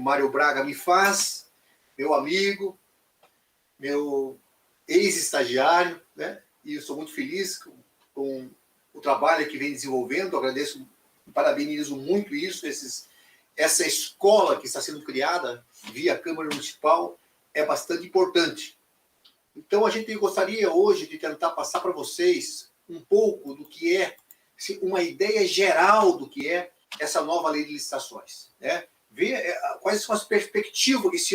Mário Braga me faz, meu amigo, meu ex-estagiário, né? E eu sou muito feliz com o trabalho que vem desenvolvendo, agradeço, parabenizo muito essa escola que está sendo criada via Câmara Municipal é bastante importante. Então, a gente gostaria hoje de tentar passar para vocês um pouco do que é, uma ideia geral do que é essa nova lei de licitações, né? Ver quais são as perspectivas que esse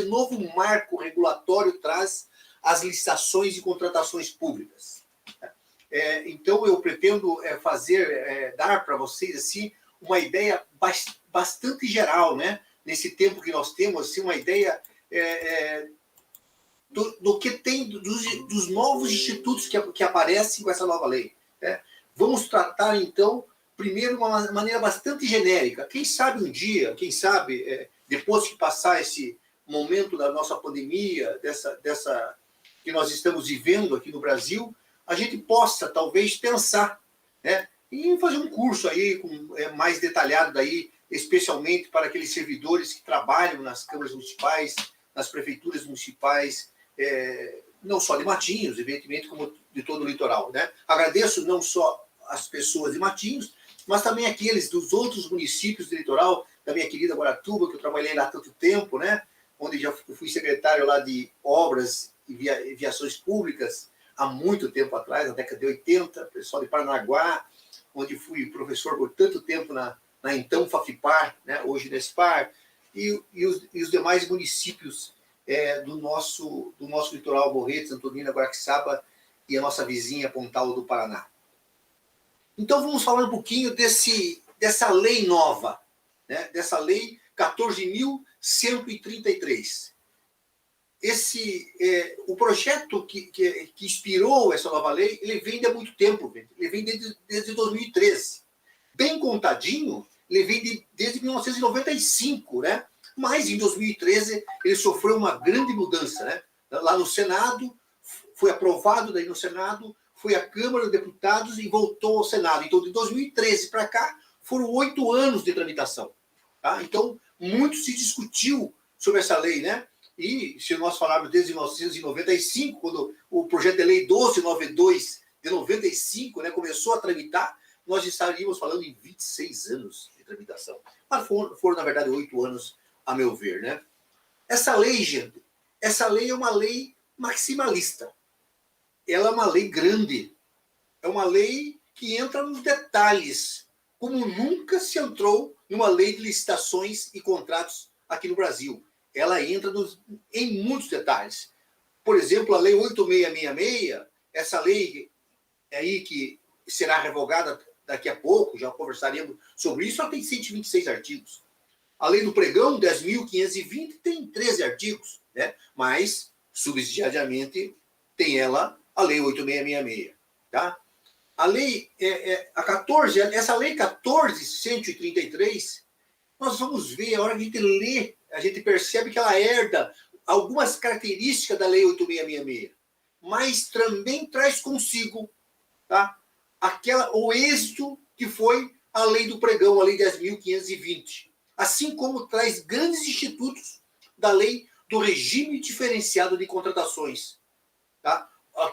novo marco regulatório traz às licitações e contratações públicas. Então, eu pretendo dar para vocês assim, uma ideia bastante geral, né? Nesse tempo que nós temos, assim, uma ideia do que tem, dos novos institutos que aparecem com essa nova lei, né? Vamos tratar, então, primeiro de uma maneira bastante genérica. Quem sabe um dia, depois que passar esse momento da nossa pandemia, dessa que nós estamos vivendo aqui no Brasil, a gente possa, talvez, pensar, né, em fazer um curso aí mais detalhado daí, especialmente para aqueles servidores que trabalham nas câmaras municipais, nas prefeituras municipais, não só de Matinhos, evidentemente, como de todo o litoral, né? Agradeço não só as pessoas de Matinhos, mas também aqueles dos outros municípios do litoral, da minha querida Guaratuba, que eu trabalhei lá há tanto tempo, né? Onde já fui secretário lá de obras e viações públicas há muito tempo atrás, na década de 80, pessoal de Paranaguá, onde fui professor por tanto tempo na então Fafipar, né? Hoje Nespar, e os demais municípios do nosso litoral, Morretes, Antonina, Guaraxaba e a nossa vizinha Pontal do Paraná. Então vamos falar um pouquinho dessa lei nova, né? Dessa lei 14.133. O projeto que inspirou essa nova lei, ele vem de há muito tempo, ele vem desde 2013. Bem contadinho, ele vem desde 1995, né? Mas em 2013 ele sofreu uma grande mudança, né? Lá no Senado, foi aprovado daí no Senado, foi à Câmara dos Deputados e voltou ao Senado. Então, de 2013 para cá, foram 8 anos de tramitação. Tá? Então, muito se discutiu sobre essa lei, né? E se nós falarmos desde 1995, quando o projeto de lei 1292 de 95, né, começou a tramitar, nós estaríamos falando em 26 anos de tramitação. Mas foram na verdade, 8 anos, a meu ver, né? Essa lei, gente, é uma lei maximalista. Ela é uma lei grande. É uma lei que entra nos detalhes, como nunca se entrou numa lei de licitações e contratos aqui no Brasil. Ela entra em muitos detalhes. Por exemplo, a Lei 8666, essa lei aí que será revogada daqui a pouco, já conversaremos sobre isso, ela tem 126 artigos. A Lei do Pregão, 10.520, tem 13 artigos, né? Mas, subsidiariamente, tem ela a Lei 8666, tá? A lei, essa Lei 14.133, nós vamos ver, a hora que a gente lê, a gente percebe que ela herda algumas características da Lei 8666, mas também traz consigo, tá, o êxito que foi a Lei do Pregão, a Lei 10.520, assim como traz grandes institutos da Lei do Regime Diferenciado de Contratações, tá? A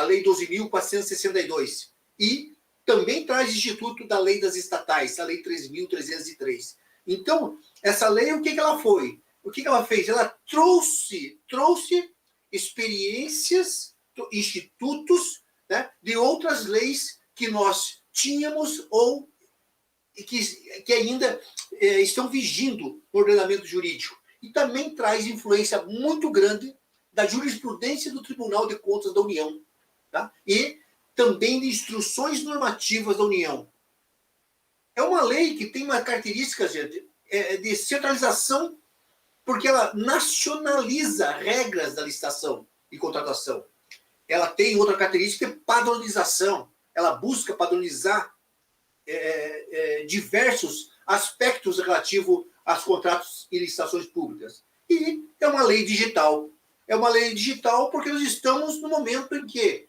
Lei 12.462, e também traz instituto da Lei das Estatais, a Lei 3.303. Então, essa lei, o que ela foi? O que ela fez? Ela trouxe experiências, institutos, né, de outras leis que nós tínhamos ou que ainda estão vigindo no ordenamento jurídico. E também traz influência muito grande da jurisprudência do Tribunal de Contas da União, tá? E também de instruções normativas da União. É uma lei que tem uma característica, gente, de centralização, porque ela nacionaliza regras da licitação e contratação. Ela tem outra característica, de padronização. Ela busca padronizar diversos aspectos relativos aos contratos e licitações públicas. E é uma lei digital. É uma lei digital porque nós estamos no momento em que,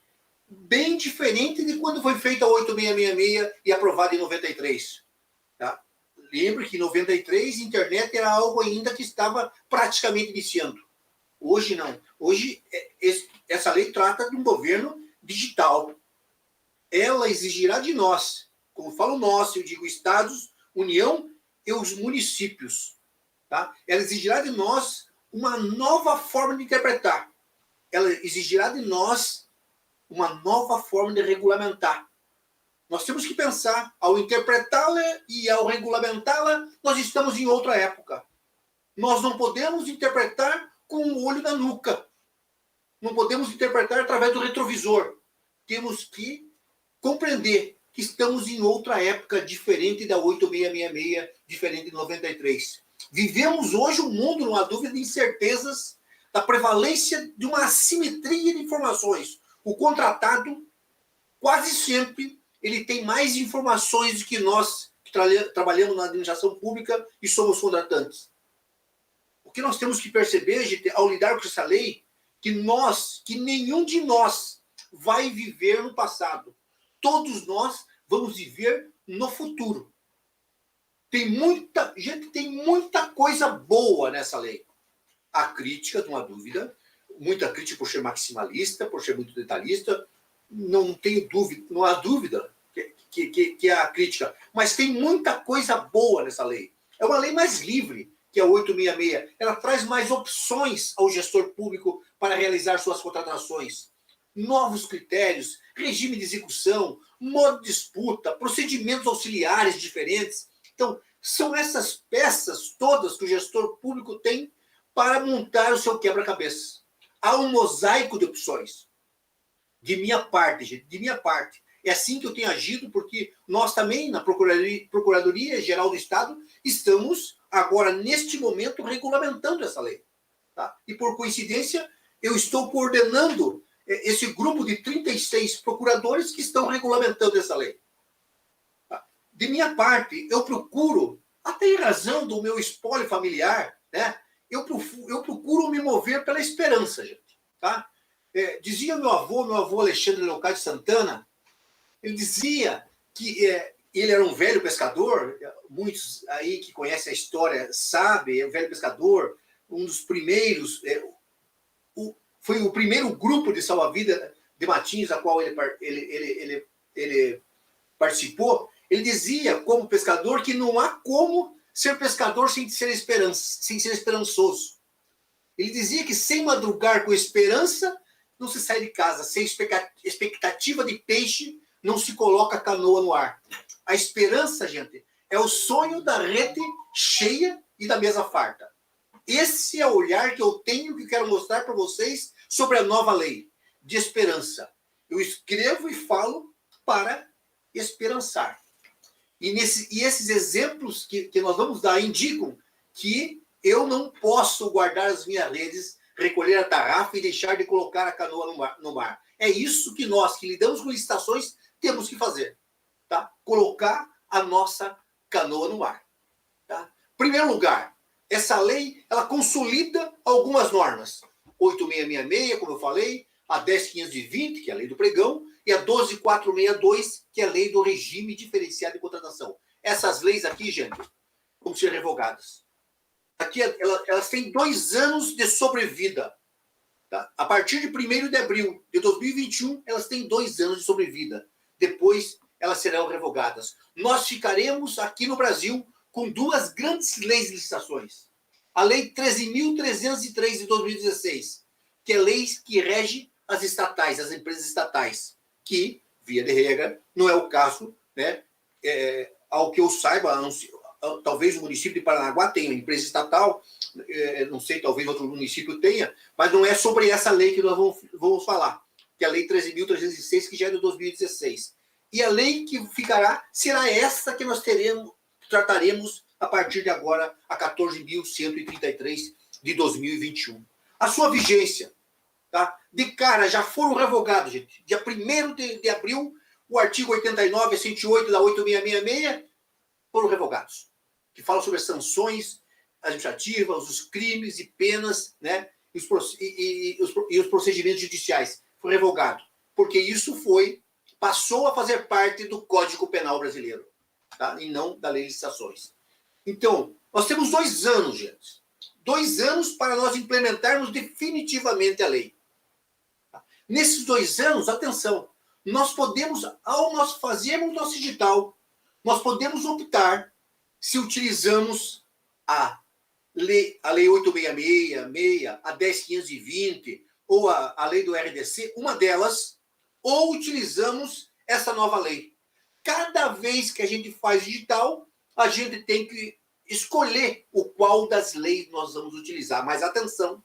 bem diferente de quando foi feita a 8666 e aprovada em 93. Tá? lembre que em 93 a internet era algo ainda que estava praticamente iniciando. Hoje não. Hoje essa lei trata de um governo digital. Ela exigirá de nós, como falo nós, eu digo Estados, União e os municípios. Tá? Ela exigirá de nós uma nova forma de interpretar. Ela exigirá de nós uma nova forma de regulamentar. Nós temos que pensar, ao interpretá-la e ao regulamentá-la, nós estamos em outra época. Nós não podemos interpretar com o olho na nuca. Não podemos interpretar através do retrovisor. Temos que compreender que estamos em outra época, diferente da 8666, diferente de 93. Vivemos hoje um mundo numa dúvida de incertezas, da prevalência de uma assimetria de informações. O contratado, quase sempre, ele tem mais informações do que nós, que trabalhamos na administração pública e somos contratantes. O que nós temos que perceber, gente, ao lidar com essa lei, que nenhum de nós vai viver no passado. Todos nós vamos viver no futuro. Tem muita coisa boa nessa lei. Há crítica, não há dúvida. Muita crítica por ser maximalista, por ser muito detalhista. Não tenho dúvida, não há dúvida que há crítica. Mas tem muita coisa boa nessa lei. É uma lei mais livre que a 866. Ela traz mais opções ao gestor público para realizar suas contratações. Novos critérios, regime de execução, modo de disputa, procedimentos auxiliares diferentes. Então, são essas peças todas que o gestor público tem para montar o seu quebra-cabeça. Há um mosaico de opções. De minha parte, gente, de minha parte. É assim que eu tenho agido, porque nós também, na Procuradoria Geral do Estado, estamos agora, neste momento, regulamentando essa lei. Tá? E, por coincidência, eu estou coordenando esse grupo de 36 procuradores que estão regulamentando essa lei. Tá? De minha parte, eu procuro, até em razão do meu espólio familiar, né, eu procuro me mover pela esperança, gente. Tá? Dizia meu avô Alexandre Leocádio Santana, ele dizia que ele era um velho pescador, muitos aí que conhecem a história sabem, é um velho pescador, um dos primeiros, foi o primeiro grupo de salva-vida de Matinhos, a qual ele participou. Ele dizia, como pescador, que não há como ser pescador sem ser esperançoso. Ele dizia que sem madrugar com esperança, não se sai de casa. Sem expectativa de peixe, não se coloca a canoa no ar. A esperança, gente, é o sonho da rede cheia e da mesa farta. Esse é o olhar que eu tenho, que quero mostrar para vocês sobre a nova lei de esperança. Eu escrevo e falo para esperançar. E esses exemplos que nós vamos dar indicam que eu não posso guardar as minhas redes, recolher a tarrafa e deixar de colocar a canoa no mar. É isso que nós, que lidamos com licitações, temos que fazer. Tá? Colocar a nossa canoa no mar. Tá? Em primeiro lugar, essa lei, ela consolida algumas normas. 8666, como eu falei, a 10520, que é a lei do pregão, e a 12462, que é a lei do regime diferenciado de contratação. Essas leis aqui, gente, vão ser revogadas. Aqui, elas têm 2 anos de sobrevida. Tá? A partir de 1º de abril de 2021, elas têm 2 anos de sobrevida. Depois, elas serão revogadas. Nós ficaremos aqui no Brasil com 2 grandes leis de licitações. A Lei 13.303 de 2016, que é a lei que rege as estatais, as empresas estatais, que, via de regra, não é o caso, né? Ao que eu saiba, talvez o município de Paranaguá tenha uma empresa estatal, não sei, talvez outro município tenha, mas não é sobre essa lei que nós vamos falar, que é a Lei 13.306, que já é de 2016. E a lei que ficará será essa que nós trataremos a partir de agora, a 14.133 de 2021. A sua vigência, tá? De cara, já foram revogados, gente. Dia 1º de abril, o artigo 89 e 108 da 8666 foram revogados, que fala sobre as sanções administrativas, os crimes e penas, né? E os procedimentos judiciais. Foi revogado, porque isso passou a fazer parte do Código Penal brasileiro, tá? E não da lei de licitações. Então, nós temos 2 anos, gente. 2 anos para nós implementarmos definitivamente a lei. Nesses 2 anos, atenção, nós podemos, ao nós fazermos nosso edital, nós podemos optar se utilizamos a lei 866, a 10520 ou a lei do RDC, uma delas, ou utilizamos essa nova lei. Cada vez que a gente faz edital, a gente tem que escolher o qual das leis nós vamos utilizar. Mas atenção,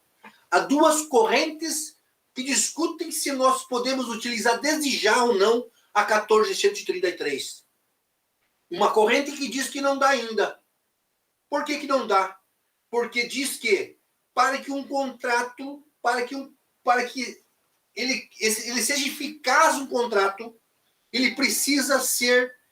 há 2 correntes que discutem se nós podemos utilizar desde já ou não a 14.133. Uma corrente que diz que não dá ainda. Por que não dá? Porque diz que para que um contrato, para que ele seja eficaz um contrato, ele precisa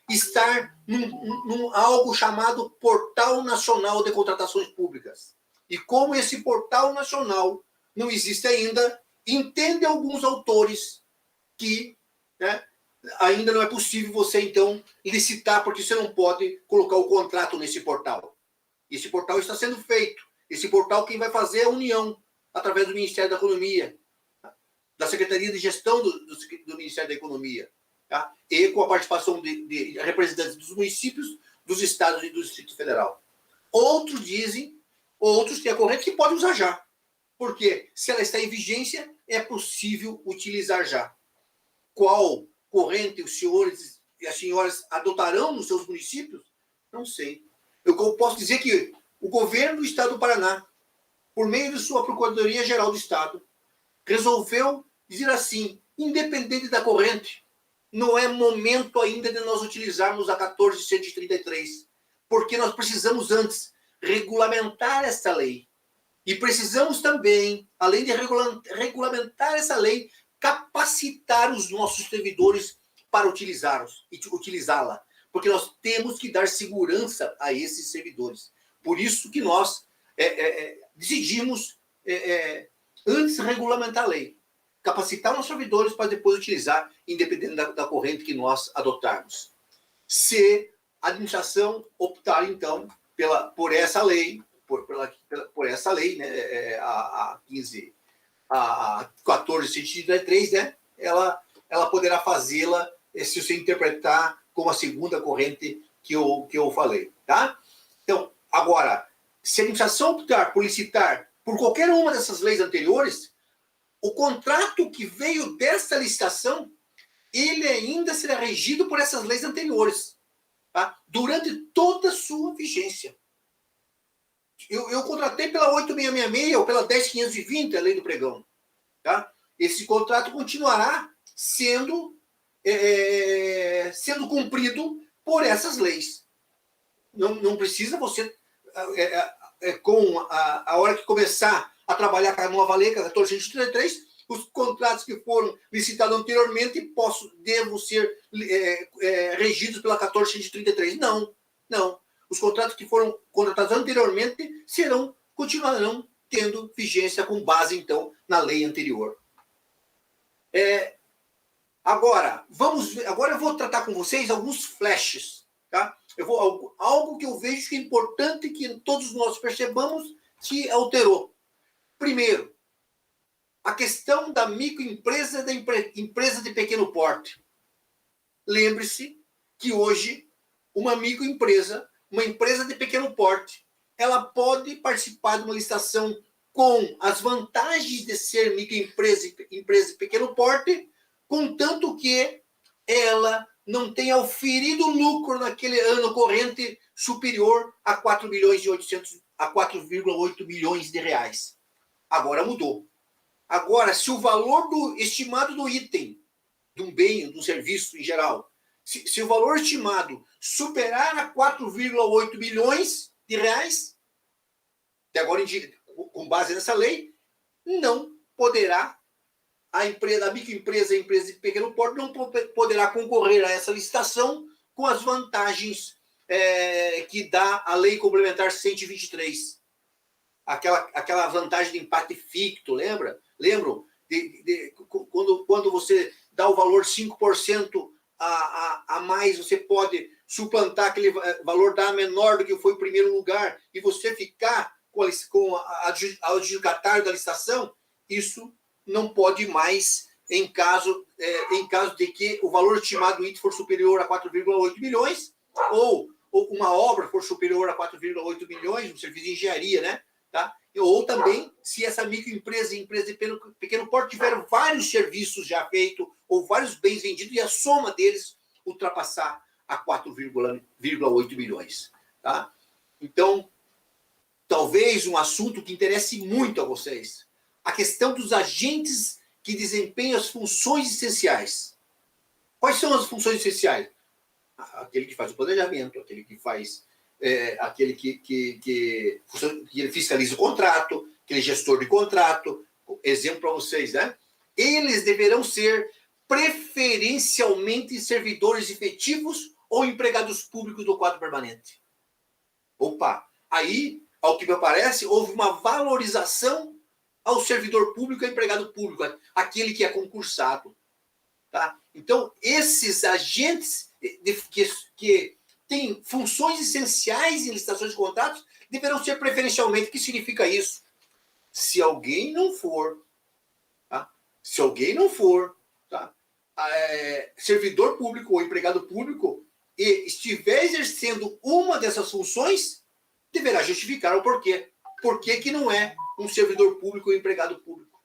estar num algo chamado Portal Nacional de Contratações Públicas. E como esse Portal Nacional não existe ainda, entende alguns autores que, né, ainda não é possível você, então, licitar, porque você não pode colocar o contrato nesse portal. Esse portal está sendo feito. Esse portal quem vai fazer é a União, através do Ministério da Economia, da Secretaria de Gestão do Ministério da Economia, tá? E com a participação de representantes dos municípios, dos estados e do Distrito Federal. Outros têm a corrente que pode usar já. Porque se ela está em vigência, é possível utilizar já. Qual corrente os senhores e as senhoras adotarão nos seus municípios? Não sei. Eu posso dizer que o governo do Estado do Paraná, por meio de sua Procuradoria-Geral do Estado, resolveu dizer assim, independente da corrente, não é momento ainda de nós utilizarmos a 14.133, porque nós precisamos antes regulamentar essa lei. E precisamos também, além de regulamentar essa lei, capacitar os nossos servidores para utilizá-la. Porque nós temos que dar segurança a esses servidores. Por isso que nós decidimos antes regulamentar a lei. Capacitar os servidores para depois utilizar, independente da corrente que nós adotarmos. Se a administração optar, então, por essa lei, por essa lei, né, a 14.133, né, ela poderá fazê-la se você interpretar como a segunda corrente que eu falei, tá? Então, agora, se a administração optar por licitar por qualquer uma dessas leis anteriores, o contrato que veio dessa licitação, ele ainda será regido por essas leis anteriores, tá? Durante toda a sua vigência. Eu contratei pela 8.666 ou pela 10.520, a lei do pregão. Tá? Esse contrato continuará sendo cumprido por essas leis. Não precisa você, com a hora que começar a trabalhar com a nova lei, com a 14.133, os contratos que foram licitados anteriormente devam ser regidos pela 14.133. Não. Os contratos que foram contratados anteriormente continuarão tendo vigência com base, então, na lei anterior. Agora eu vou tratar com vocês alguns flashes. Tá? Algo que eu vejo que é importante que todos nós percebamos que alterou. Primeiro, a questão da microempresa, da empresa de pequeno porte. Lembre-se que hoje uma microempresa, uma empresa de pequeno porte, ela pode participar de uma licitação com as vantagens de ser microempresa e empresa de pequeno porte, contanto que ela não tenha oferido lucro naquele ano corrente superior a 4,8 bilhões de reais. Agora mudou. Agora, se o valor estimado do item, de um bem, de um serviço em geral, se o valor estimado superar a 4,8 bilhões de reais, de agora em diante, com base nessa lei, não poderá, a microempresa e a empresa de pequeno porte não poderá concorrer a essa licitação com as vantagens que dá a Lei Complementar 123. Aquela vantagem de empate ficto, lembram? Quando você dá o valor 5% a mais, você pode suplantar aquele valor dar menor do que foi o primeiro lugar e você ficar com a adjudicatário da licitação, isso não pode mais em caso de que o valor estimado do item for superior a 4,8 milhões ou uma obra for superior a 4,8 milhões, um serviço de engenharia, né? Tá? Ou também, se essa microempresa e empresa de pequeno porte tiver vários serviços já feitos ou vários bens vendidos e a soma deles ultrapassar a 4,8 milhões. Tá? Então, talvez um assunto que interesse muito a vocês, a questão dos agentes que desempenham as funções essenciais. Quais são as funções essenciais? Aquele que faz o planejamento, aquele que faz... aquele que fiscaliza o contrato, aquele gestor de contrato. Exemplo para vocês, né? Eles deverão ser preferencialmente servidores efetivos ou empregados públicos do quadro permanente. Opa! Aí, ao que me parece, houve uma valorização ao servidor público e ao empregado público, aquele que é concursado. Tá? Então, esses agentes que têm funções essenciais em licitações de contratos deverão ser preferencialmente. O que significa isso? Se alguém não for, tá? Se alguém não for, tá? Servidor público ou empregado público e estiver exercendo uma dessas funções, deverá justificar o porquê. Por que não é um servidor público ou empregado público?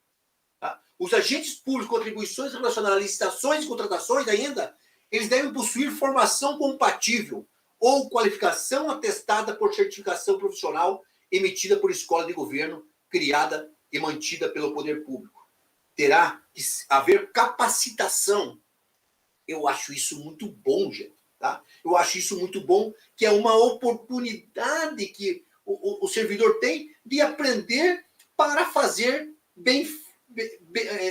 Tá? Os agentes públicos, contribuições relacionadas a licitações e contratações ainda, eles devem possuir formação compatível ou qualificação atestada por certificação profissional emitida por escola de governo, criada e mantida pelo poder público. Terá que haver capacitação. Eu acho isso muito bom, gente. Tá? Eu acho isso muito bom, que é uma oportunidade que o servidor tem de aprender para fazer de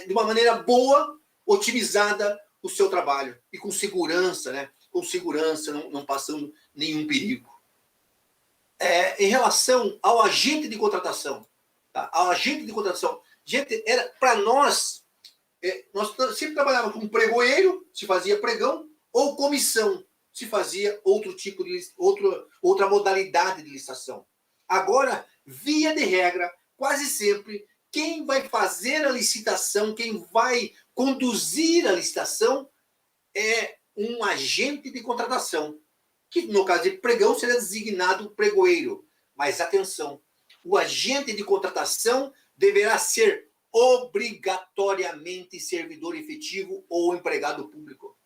uma maneira boa, otimizada, o seu trabalho. E com segurança, né? Com segurança, não passando nenhum perigo. Em relação ao agente de contratação, tá? Ao agente de contratação, gente, para nós sempre trabalhávamos com pregoeiro, se fazia pregão, ou comissão, se fazia outro tipo de outra modalidade de licitação. Agora, via de regra, quase sempre, quem vai fazer a licitação, quem vai conduzir a licitação é um agente de contratação, que no caso de pregão seria designado pregoeiro. Mas atenção, o agente de contratação deverá ser obrigatoriamente servidor efetivo ou empregado público.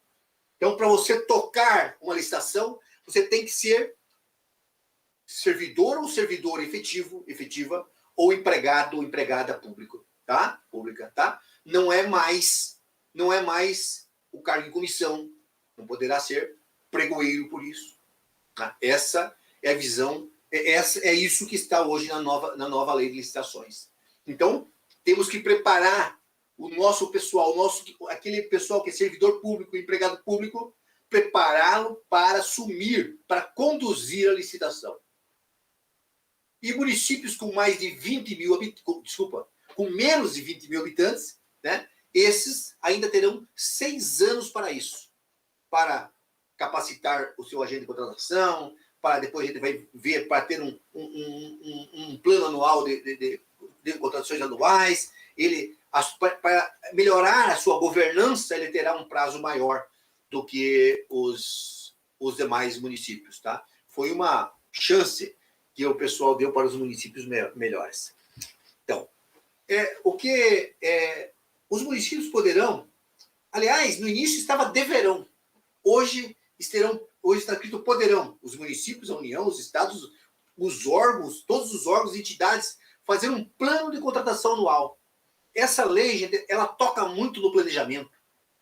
Então, para você tocar uma licitação, você tem que ser servidor ou servidora efetiva, ou empregado ou empregada público, tá? Pública, tá? Não é mais o cargo em comissão, não poderá ser pregoeiro por isso. Tá? Essa é a visão, é isso que está hoje na nova lei de licitações. Então, temos que preparar o nosso pessoal, aquele pessoal que é servidor público, empregado público, prepará-lo para assumir, para conduzir a licitação. E municípios com mais de 20 mil habitantes, com menos de 20 mil habitantes, né, esses ainda terão 6 anos para isso, para capacitar o seu agente de contratação, para depois a gente vai ver, para ter um plano anual de contratações anuais, para melhorar a sua governança, ele terá um prazo maior do que os demais municípios. Tá? Foi uma chance que o pessoal deu para os municípios melhores. Então, os municípios poderão, aliás, no início estava deverão, hoje está escrito poderão, os municípios, a União, os estados, os órgãos, todos os órgãos e entidades fazer um plano de contratação anual. Essa lei, gente, ela toca muito no planejamento.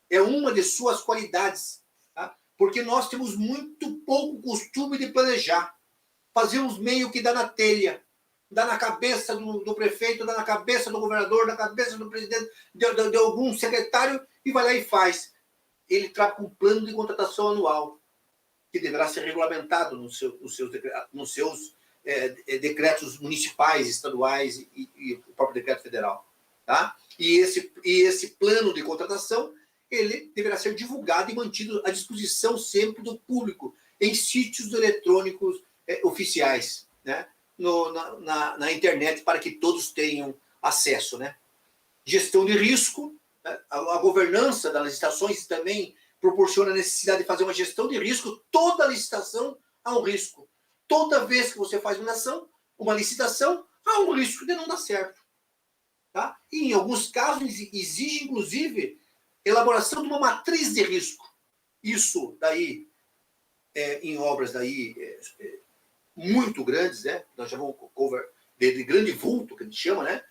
É uma de suas qualidades, tá? Porque nós temos muito pouco costume de planejar. Fazemos meio que dá na telha, dá na cabeça do prefeito, dá na cabeça do governador, na cabeça do presidente, de algum secretário, e vai lá e faz. Ele trata um plano de contratação anual, que deverá ser regulamentado nos seus decretos municipais, estaduais e o próprio decreto federal. Tá? E esse plano de contratação, ele deverá ser divulgado e mantido à disposição sempre do público. em sítios eletrônicos oficiais, né? Na internet, para que todos tenham acesso, né? Gestão de risco, né? A governança das licitações também proporciona a necessidade de fazer uma gestão de risco. Toda licitação há um risco. Toda vez que você faz uma licitação, há um risco de não dar certo. Tá? E em alguns casos exige, inclusive, elaboração de uma matriz de risco. Isso daí, em obras daí muito grandes, né? Nós chamamos de grande vulto, que a gente chama, né?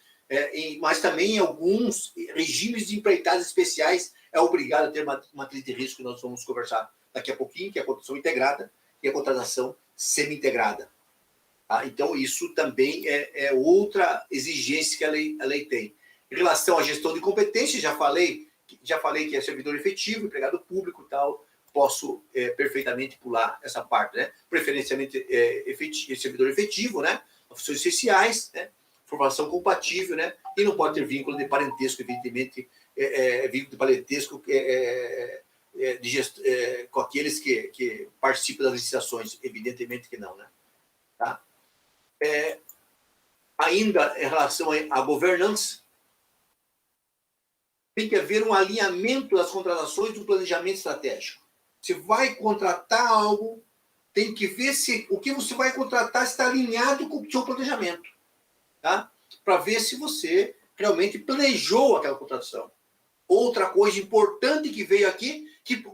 Mas também em alguns regimes de empreitadas especiais é obrigado a ter uma matriz de risco, que nós vamos conversar daqui a pouquinho, que é a contratação integrada e a contratação semi-integrada. Tá? Então, isso também é outra exigência que a lei tem. Em relação à gestão de competência, já falei que é servidor efetivo, empregado público e tal, posso perfeitamente pular essa parte, né? Preferencialmente servidor efetivo, né? Funções essenciais, né? Formação compatível, né? E não pode ter vínculo de parentesco, evidentemente, vínculo de parentesco com aqueles que participam das licitações, evidentemente que não, né? Tá? Ainda em relação à governança, tem que haver um alinhamento das contratações do planejamento estratégico. Você vai contratar algo, tem que ver se o que você vai contratar está alinhado com o seu planejamento, tá? Para ver se você realmente planejou aquela contratação. Outra coisa importante que veio aqui, que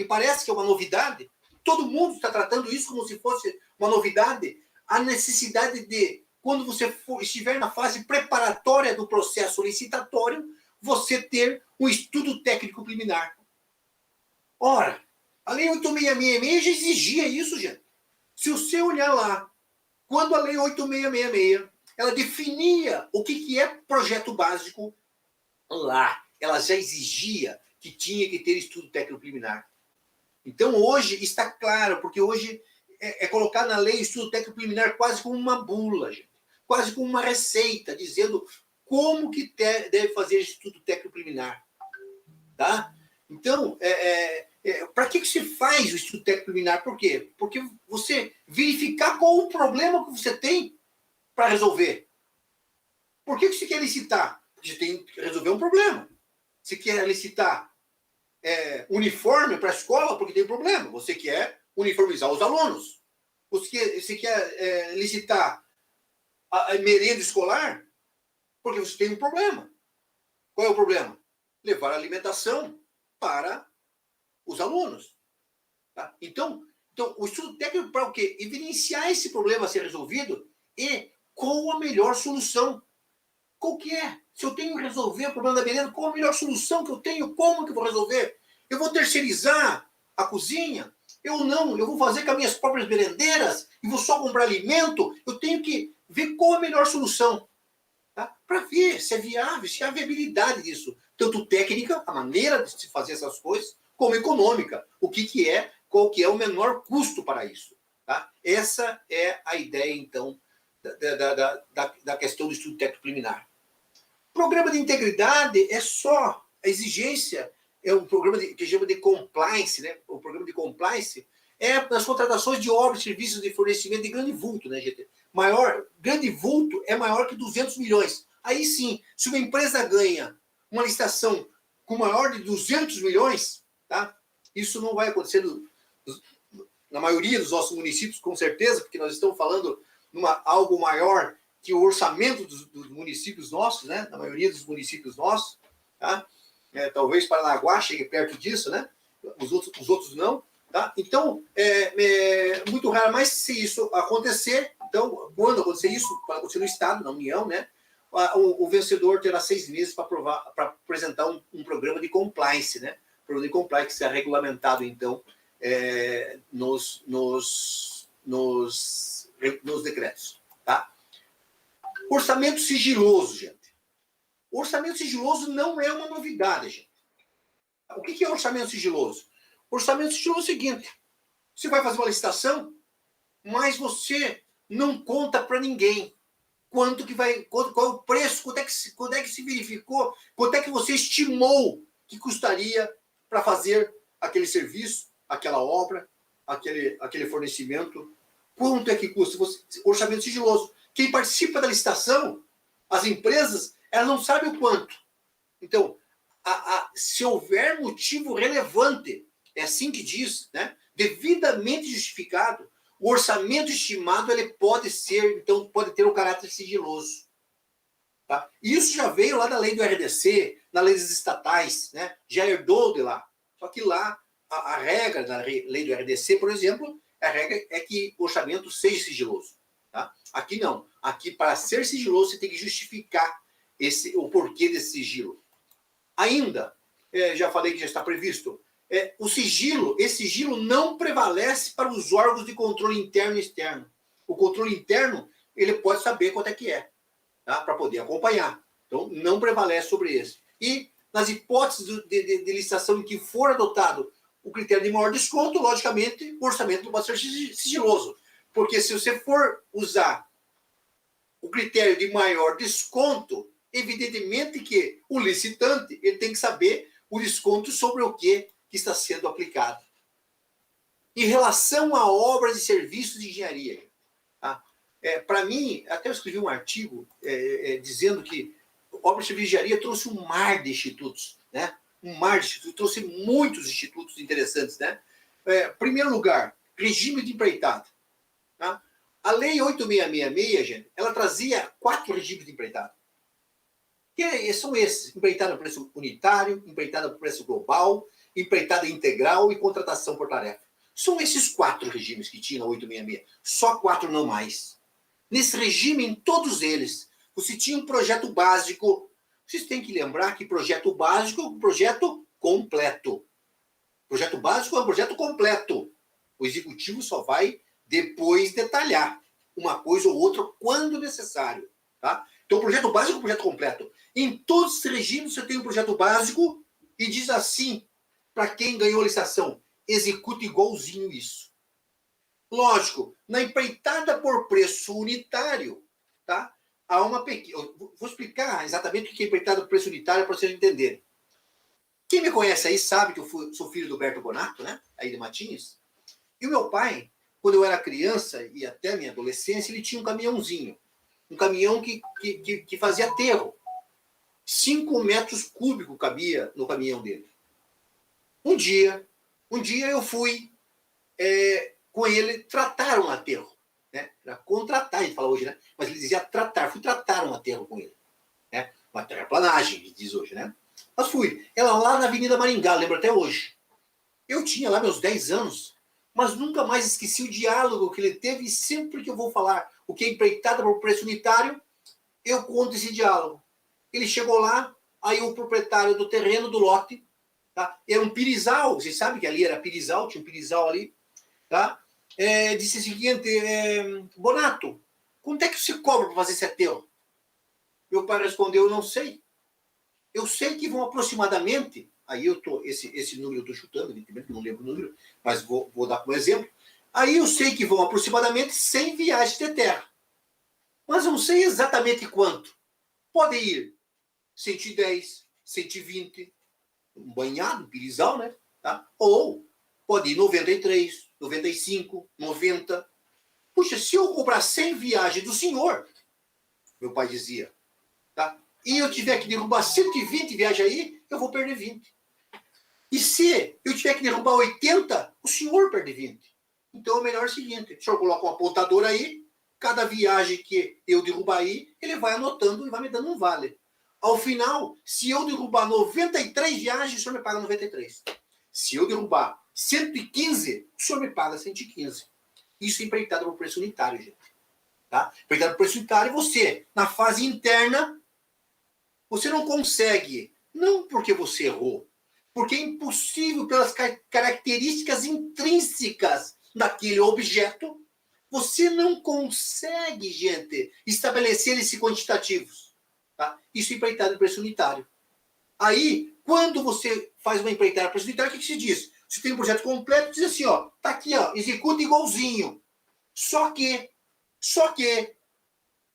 parece que é uma novidade, todo mundo está tratando isso como se fosse uma novidade, a necessidade de, quando você estiver na fase preparatória do processo licitatório, você ter um estudo técnico preliminar. Ora, a Lei 8666 já exigia isso, gente. Se você olhar lá, quando a Lei 8666, ela definia o que é projeto básico, lá, ela já exigia que tinha que ter estudo técnico preliminar. Então, hoje está claro, porque hoje é colocado na lei estudo técnico preliminar quase como uma bula, gente. Quase como uma receita, dizendo como que deve fazer estudo técnico preliminar. Tá? Então, para que se faz o estudo técnico preliminar? Por quê? Porque você verificar qual o problema que você tem para resolver. Por que você quer licitar? Porque você tem que resolver um problema. Você quer licitar uniforme para a escola porque tem problema. Você quer uniformizar os alunos. Você quer licitar a merenda escolar porque você tem um problema. Qual é o problema? Levar alimentação para os alunos. Tá? Então, o estudo técnico para o quê? Evidenciar esse problema a ser resolvido e qual a melhor solução. Qual que é? Se eu tenho que resolver o problema da merenda, qual a melhor solução que eu tenho? Como que eu vou resolver? Eu vou terceirizar a cozinha? Eu não, eu vou fazer com as minhas próprias merendeiras e vou só comprar alimento? Eu tenho que ver qual a melhor solução. Tá? Para ver se é viável, se há viabilidade disso. Tanto técnica, a maneira de se fazer essas coisas, como econômica. Qual que é o menor custo para isso. Tá? Essa é a ideia, então, da questão do estudo técnico preliminar. Programa de integridade é só a exigência, é um programa que chama de compliance, né? O programa de compliance é nas contratações de obras e serviços de fornecimento de grande vulto, né, gente? Grande vulto é maior que 200 milhões. Aí sim, se uma empresa ganha uma licitação com maior de 200 milhões, tá? Isso não vai acontecer na maioria dos nossos municípios, com certeza, porque nós estamos falando algo maior que o orçamento dos municípios nossos, né? Na maioria dos municípios nossos, tá? Talvez Paranaguá chegue perto disso, né? Os outros não, tá? Então, muito raro, mas se isso acontecer, então, quando acontecer isso, para acontecer no Estado, na União, né? O vencedor terá 6 meses para apresentar um programa de compliance, né? O programa de compliance é regulamentado, então, nos decretos, tá? Orçamento sigiloso, gente. Orçamento sigiloso não é uma novidade, gente. O que é orçamento sigiloso? Orçamento sigiloso é o seguinte: você vai fazer uma licitação, mas você não conta para ninguém qual é o preço, quando é que se verificou, quanto é que você estimou que custaria para fazer aquele serviço, aquela obra. aquele fornecimento. Quanto é que custa? Orçamento sigiloso. Quem participa da licitação, as empresas, elas não sabem o quanto. Então, se houver motivo relevante, é assim que diz, né? Devidamente justificado, o orçamento estimado ele pode ser, então, pode ter um caráter sigiloso. Tá? Isso já veio lá da lei do RDC, na lei das estatais, né? Já herdou de lá. Só que lá, a regra da lei do RDC, por exemplo, a regra é que o orçamento seja sigiloso. Tá? Aqui não. Aqui, para ser sigiloso, você tem que justificar o porquê desse sigilo. Ainda, já falei que já está previsto, esse sigilo não prevalece para os órgãos de controle interno e externo. O controle interno, ele pode saber quanto é que é, tá? Para poder acompanhar. Então, não prevalece sobre esse. E, nas hipóteses de licitação em que for adotado o critério de maior desconto, logicamente, o orçamento não pode ser sigiloso. Porque se você for usar o critério de maior desconto, evidentemente que o licitante ele tem que saber o desconto sobre o que está sendo aplicado. Em relação a obras e serviços de engenharia, tá? Para mim, até eu escrevi um artigo dizendo que obras de serviços de engenharia trouxe um mar de institutos, né? Um mar de institutos, trouxe muitos institutos interessantes, né? Primeiro lugar, regime de empreitada. Tá? A Lei 8666, gente, ela trazia 4 regimes de empreitada. Que são esses: empreitada por preço unitário, empreitada por preço global, empreitada integral e contratação por tarefa. São esses 4 regimes que tinha na 866. Só 4, não mais. Nesse regime, em todos eles, você tinha um projeto básico. Vocês têm que lembrar que projeto básico é um projeto completo. Projeto básico é um projeto completo. O executivo só vai depois detalhar uma coisa ou outra quando necessário. Tá? Então, o projeto básico é um projeto completo. Em todos os regimes, você tem um projeto básico e diz assim, para quem ganhou a licitação, executa igualzinho isso. Lógico, na empreitada por preço unitário, tá? Há uma pequena... Vou explicar exatamente o que é empreitada por preço unitário para vocês entenderem. Quem me conhece aí sabe que eu sou filho do Berto Bonato, né? Aí de Matinhos. E o meu pai, quando eu era criança e até a minha adolescência, ele tinha um caminhãozinho. Um caminhão que fazia aterro. 5 metros cúbicos cabia no caminhão dele. Um dia eu fui com ele tratar um aterro. Né? Era contratar, a gente fala hoje, né? Mas ele dizia tratar. Fui tratar um aterro com ele. Né? Uma terraplanagem, que diz hoje, né? Mas fui. Ela lá na Avenida Maringá, lembro até hoje. Eu tinha lá meus 10 anos, mas nunca mais esqueci o diálogo que ele teve, e sempre que eu vou falar o que é empreitada por preço unitário, eu conto esse diálogo. Ele chegou lá, aí o proprietário do terreno, do lote, tá? Era um pirizal, vocês sabem que ali era pirizal, tinha um pirizal ali, tá? Disse o seguinte, Bonato, quanto é que você cobra para fazer esse aterro? Meu pai respondeu, eu não sei. Eu sei que vão aproximadamente, aí esse número eu estou chutando, evidentemente, não lembro o número, mas vou dar como exemplo. Aí eu sei que vão aproximadamente 100 viagens de terra. Mas eu não sei exatamente quanto. Pode ir 110, 120, um banhado, um pirizal, né? Tá? Ou pode ir 93, 95, 90. Puxa, se eu cobrar 100 viagens do senhor, meu pai dizia, tá? E eu tiver que derrubar 120 viagens aí, eu vou perder 20. E se eu tiver que derrubar 80, o senhor perde 20. Então é melhor o seguinte, o senhor coloca um apontador aí, cada viagem que eu derrubar aí, ele vai anotando e vai me dando um vale. Ao final, se eu derrubar 93 viagens, o senhor me paga 93. Se eu derrubar 115, o senhor me paga 115. Isso é empreitado por preço unitário, gente. Tá? Empreitado por preço unitário, você, na fase interna, você não consegue, não porque você errou, porque é impossível pelas características intrínsecas daquele objeto, você não consegue, gente, estabelecer esses quantitativos. Tá? Isso é empreitada em preço unitário. Aí, quando você faz uma empreitada em preço unitário, o que se diz? Você tem um projeto completo, diz assim, ó, tá aqui, ó, executa igualzinho. Só que,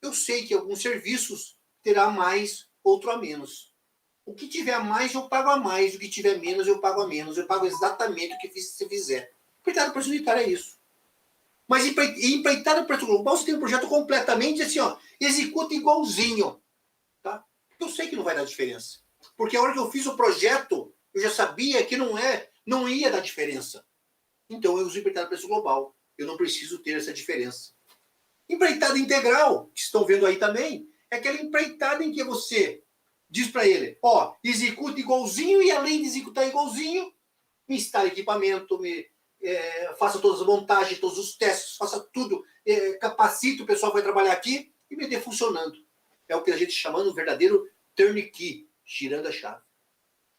eu sei que alguns serviços terá mais, outro a menos. O que tiver a mais, eu pago a mais. O que tiver menos, eu pago a menos. Eu pago exatamente o que você fizer. Empreitada no preço unitário é isso. Mas empreitada no preço global, você tem um projeto completamente assim, ó, executa igualzinho. Tá? Eu sei que não vai dar diferença. Porque a hora que eu fiz o projeto, eu já sabia que não ia dar diferença. Então eu uso empreitada no preço global. Eu não preciso ter essa diferença. Empreitada integral, que estão vendo aí também, é aquela empreitada em que você diz para ele, ó, executa igualzinho e além de executar igualzinho, me instala equipamento, faça todas as montagens, todos os testes, faça tudo, capacite o pessoal que vai trabalhar aqui e me dê funcionando. É o que a gente chama de um verdadeiro turnkey, girando a chave.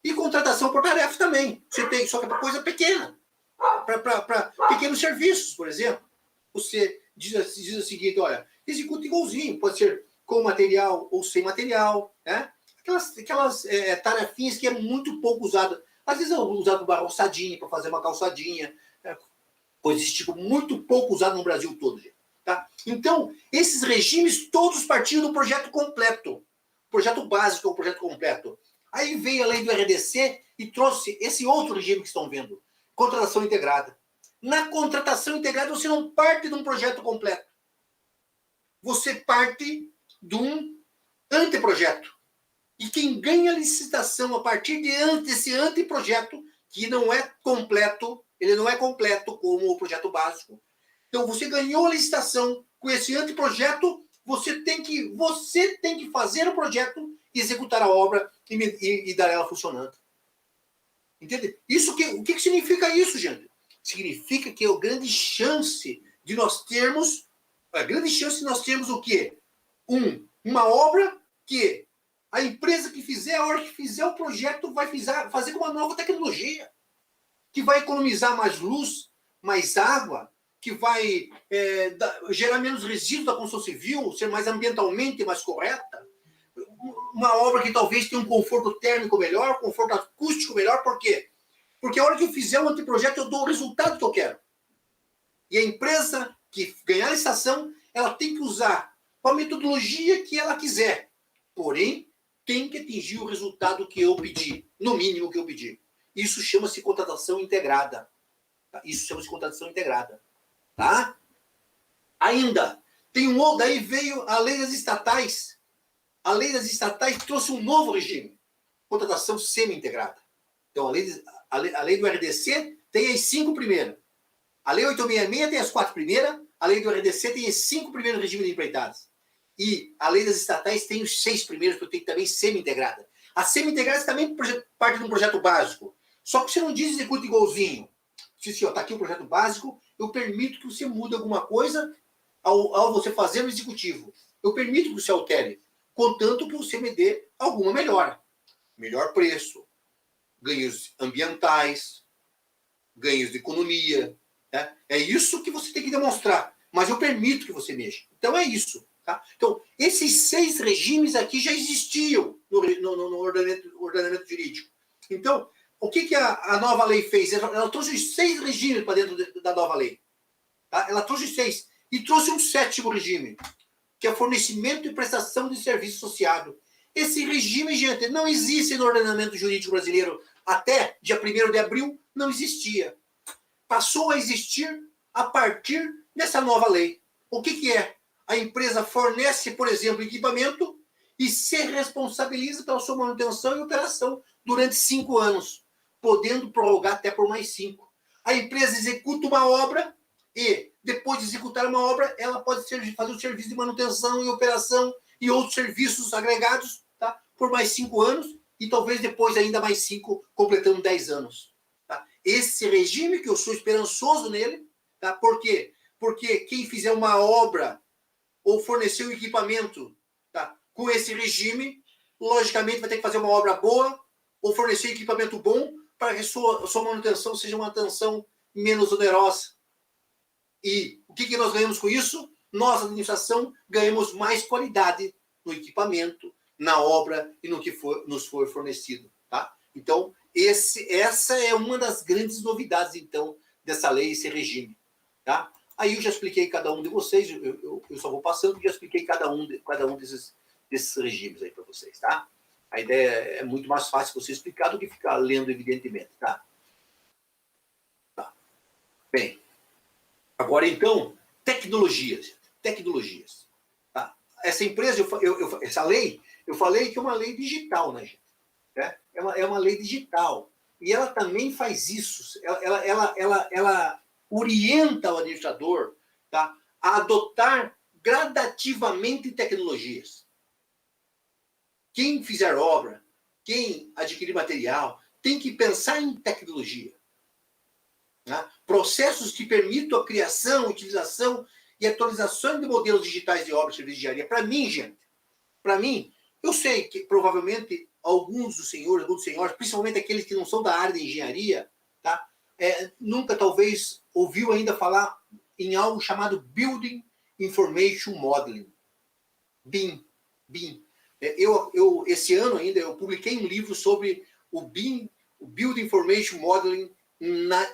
E contratação por tarefa também. Você tem, só que é para coisa pequena. Para pequenos serviços, por exemplo. Você diz o seguinte, olha, executa igualzinho, pode ser com material ou sem material, né? Aquelas tarefinhas que é muito pouco usada. Às vezes é usado para calçadinha, para fazer uma calçadinha, coisa desse tipo, muito pouco usado no Brasil todo. Gente, tá? Então, esses regimes todos partiam do projeto completo. Projeto básico é o projeto completo. Aí veio a lei do RDC e trouxe esse outro regime que estão vendo, contratação integrada. Na contratação integrada, você não parte de um projeto completo. Você parte de um anteprojeto. E quem ganha a licitação a partir desse anteprojeto, que não é completo, ele não é completo como o projeto básico. Então, você ganhou a licitação com esse anteprojeto, você tem que fazer o projeto, executar a obra e dar ela funcionando. Entende? O que significa isso, gente? Significa que é a grande chance de nós termos o quê? Uma obra que a empresa que fizer, a hora que fizer o projeto, vai fazer com uma nova tecnologia, que vai economizar mais luz, mais água, que vai gerar menos resíduos da construção civil, ser mais ambientalmente mais correta. Uma obra que talvez tenha um conforto térmico melhor, conforto acústico melhor. Por quê? Porque a hora que eu fizer um anteprojeto, eu dou o resultado que eu quero. E a empresa que ganhar a licitação, ela tem que usar a metodologia que ela quiser. Porém, tem que atingir o resultado que eu pedi, no mínimo que eu pedi. Isso chama-se contratação integrada. Tá? Isso chama-se contratação integrada. Tá? Ainda, daí veio a lei das estatais. A lei das estatais trouxe um novo regime. Contratação semi-integrada. Então, a lei do RDC tem as 5 primeiras. A lei 866 tem as 4 primeiras. A lei do RDC tem as 5 primeiros regimes de empreitadas. E a lei das estatais tem os 6 primeiros, porque tem também semi-integrada. A semi-integrada também parte de um projeto básico. Só que você não diz executa igualzinho. Se está aqui o projeto básico, eu permito que você mude alguma coisa ao você fazer no executivo. Eu permito que você altere, contanto que você me dê alguma melhora. Melhor preço, ganhos ambientais, ganhos de economia. Né? É isso que você tem que demonstrar. Mas eu permito que você mexa. Então é isso. Tá? Então, esses 6 regimes aqui já existiam no ordenamento jurídico. Então, o que a nova lei fez? Ela trouxe os 6 regimes para dentro da nova lei. Tá? Ela trouxe 6. E trouxe um 7º regime, que é fornecimento e prestação de serviço associado. Esse regime, gente, não existe no ordenamento jurídico brasileiro. Até dia 1º de abril, não existia. Passou a existir a partir dessa nova lei. O que é? A empresa fornece, por exemplo, equipamento e se responsabiliza pela sua manutenção e operação durante 5 anos, podendo prorrogar até por mais 5. A empresa executa uma obra e, depois de executar uma obra, ela pode fazer o serviço de manutenção e operação e outros serviços agregados, tá? Por mais 5 anos e talvez depois ainda mais 5, completando 10 anos. Tá? Esse regime, que eu sou esperançoso nele, tá? Por quê? Porque quem fizer uma obra ou fornecer um equipamento, tá? Com esse regime, logicamente vai ter que fazer uma obra boa ou fornecer equipamento bom para que a sua manutenção seja uma manutenção menos onerosa. E o que nós ganhamos com isso? Nós, administração, ganhamos mais qualidade no equipamento, na obra e no que nos for fornecido. Tá? Então, essa é uma das grandes novidades, então, dessa lei, esse regime. Tá? Aí eu já expliquei cada um de vocês, eu só vou passando e já expliquei cada um desses regimes aí para vocês. Tá? A ideia é muito mais fácil você explicar do que ficar lendo, evidentemente. Tá? Bem, agora então, tecnologias. Tecnologias. Tá? Essa empresa, essa lei, eu falei que é uma lei digital, né, gente? É uma lei digital. E ela também faz isso. Ela orienta o administrador, tá, a adotar gradativamente tecnologias. Quem fizer obra, quem adquirir material, tem que pensar em tecnologia. Né? Processos que permitam a criação, utilização e atualização de modelos digitais de obras e serviços de engenharia. Para mim, gente, para mim, eu sei que provavelmente alguns dos senhores, principalmente aqueles que não são da área de engenharia, tá? Nunca talvez ouviu ainda falar em algo chamado Building Information Modeling. BIM. BIM. Esse ano ainda, eu publiquei um livro sobre o BIM, o Building Information Modeling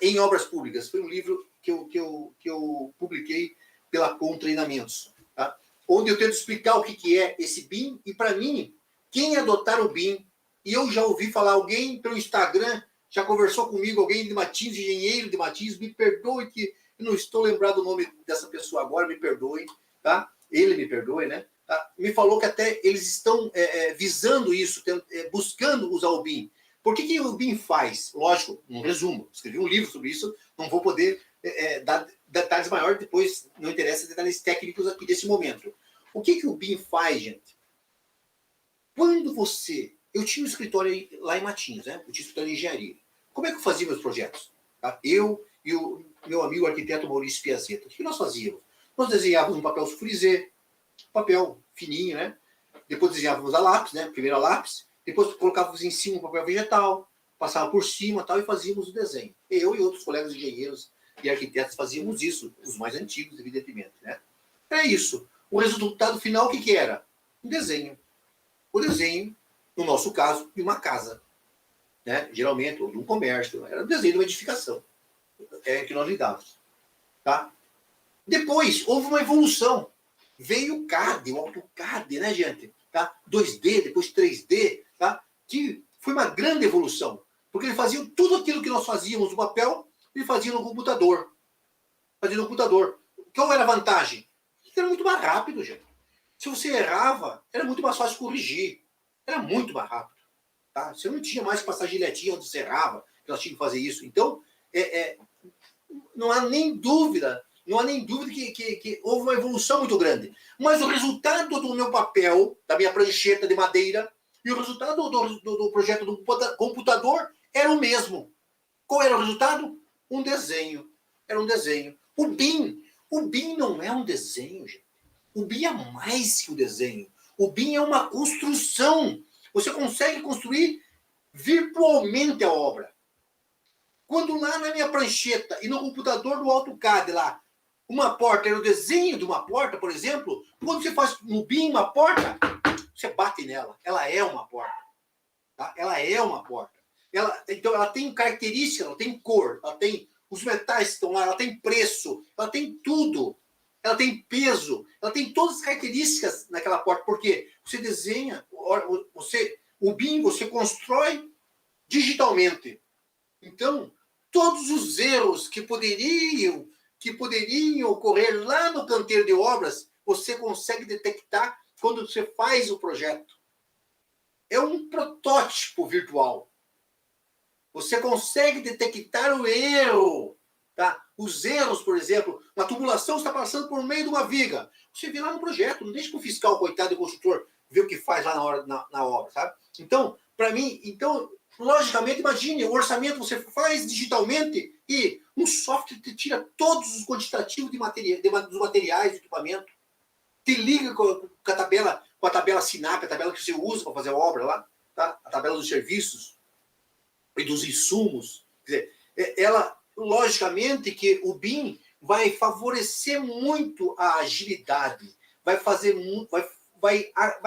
em obras públicas. Foi um livro que eu publiquei pela Com Treinamentos, tá? Onde eu tento explicar o que é esse BIM, e para mim, quem adotar o BIM, e eu já ouvi falar, alguém pelo Instagram já conversou comigo, alguém de Matins, engenheiro de Matins, me perdoe que eu não estou lembrado o nome dessa pessoa agora, me perdoe, tá? Ele me perdoe, né? Tá? Me falou que até eles estão visando isso, buscando usar o BIM. Por que o BIM faz? Lógico, um resumo, escrevi um livro sobre isso, não vou poder dar detalhes maiores, depois não interessa detalhes técnicos aqui desse momento. O que o BIM faz, gente? Quando você... Eu tinha um escritório lá em Matinhos, né? Eu tinha um escritório de engenharia. Como é que eu fazia meus projetos? Tá? Eu e o meu amigo arquiteto Maurício Piazeta. O que nós fazíamos? Nós desenhávamos um papel sulfurizê, papel fininho, né? Depois desenhávamos a lápis, né? Primeiro a lápis, depois colocávamos em cima o papel vegetal, passava por cima tal, e fazíamos o desenho. Eu e outros colegas engenheiros e arquitetos fazíamos isso, os mais antigos, evidentemente, né? É isso. O resultado final, o que era? Um desenho. O desenho, no nosso caso, de uma casa, né? Geralmente, ou de um comércio. Era o desenho de uma edificação que nós lidávamos. Tá? Depois, houve uma evolução. Veio o CAD, o AutoCAD, né, gente? Tá? 2D, depois 3D, tá? Que foi uma grande evolução. Porque ele fazia tudo aquilo que nós fazíamos no papel, ele fazia no computador. Fazia no computador. Qual era a vantagem? Era muito mais rápido, gente. Se você errava, era muito mais fácil corrigir. Era muito mais rápido. Tá? Você não tinha mais que passar giletinha onde você errava, que nós tínhamos que fazer isso. Então, não há nem dúvida que houve uma evolução muito grande. Mas o resultado do meu papel, da minha prancheta de madeira, e o resultado do projeto do computador era o mesmo. Qual era o resultado? Um desenho. Era um desenho. O BIM não é um desenho, gente. O BIM é mais que o desenho. O BIM é uma construção. Você consegue construir virtualmente a obra. Quando lá na minha prancheta e no computador do AutoCAD lá, uma porta era o desenho de uma porta, por exemplo, quando você faz no BIM uma porta, você bate nela. Ela é uma porta. Tá? Ela é uma porta. Então ela tem características, ela tem cor, ela tem os metais que estão lá, ela tem preço, ela tem tudo. Ela tem peso, ela tem todas as características naquela porta. Por quê? Você desenha, o BIM você constrói digitalmente. Então, todos os erros que poderiam ocorrer lá no canteiro de obras, você consegue detectar quando você faz o projeto. É um protótipo virtual. Você consegue detectar o erro. Tá? Os erros, por exemplo, uma tubulação está passando por meio de uma viga. Você vê lá no projeto, não deixa para o fiscal, coitado do construtor, ver o que faz lá na obra. Sabe? Então, para mim, logicamente, imagine, o orçamento você faz digitalmente e um software te tira todos os quantitativos dos materiais do equipamento, te liga com a tabela SINAP, a tabela que você usa para fazer a obra lá, tá? A tabela dos serviços e dos insumos. Quer dizer, logicamente que o BIM vai favorecer muito a agilidade, vai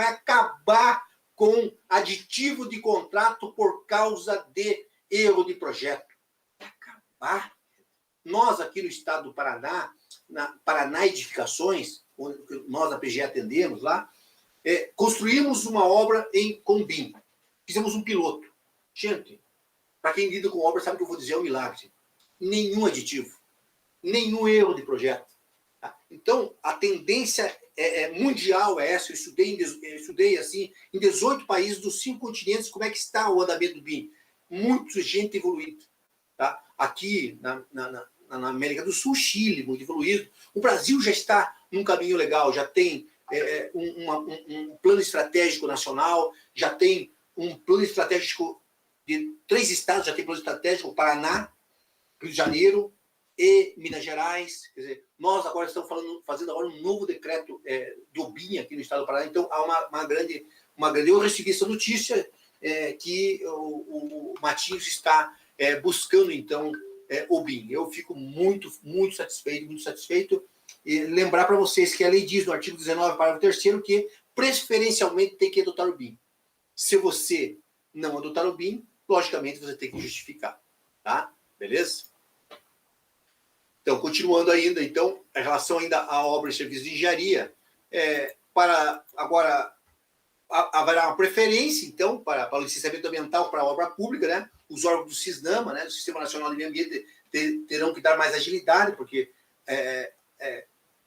acabar com aditivo de contrato por causa de erro de projeto. Vai acabar. Nós aqui no estado do Paraná, na Paraná Edificações, onde nós a PGE atendemos lá, construímos uma obra com BIM. Fizemos um piloto. Gente, para quem lida com obra sabe o que eu vou dizer, é um milagre. Nenhum aditivo. nenhum erro de projeto. Tá? Então, a tendência mundial é essa. Eu estudei assim, em 18 países dos 5 continentes, como é que está o andamento do BIM. Muita gente evoluída. Tá? Aqui, na América do Sul, Chile, muito evoluído. O Brasil já está num caminho legal, já tem um plano estratégico nacional, já tem um plano estratégico de 3 estados, já tem plano estratégico, Paraná, Rio de Janeiro e Minas Gerais. Quer dizer, nós agora estamos fazendo agora um novo decreto do BIM aqui no estado do Paraná. Então, há uma grande... Eu recebi essa notícia que o Matinhos está buscando, então, o BIM. Eu fico muito, muito satisfeito. E lembrar para vocês que a lei diz, no artigo 19, parágrafo 3º, que preferencialmente tem que adotar o BIM. Se você não adotar o BIM, logicamente você tem que justificar. Tá? Beleza? Então, continuando ainda, então, em relação ainda à obra e serviço de engenharia, para agora haverá uma preferência, então, para o licenciamento ambiental para a obra pública, né? Os órgãos do SISNAMA, né? Do Sistema Nacional de Meio Ambiente, terão que dar mais agilidade, porque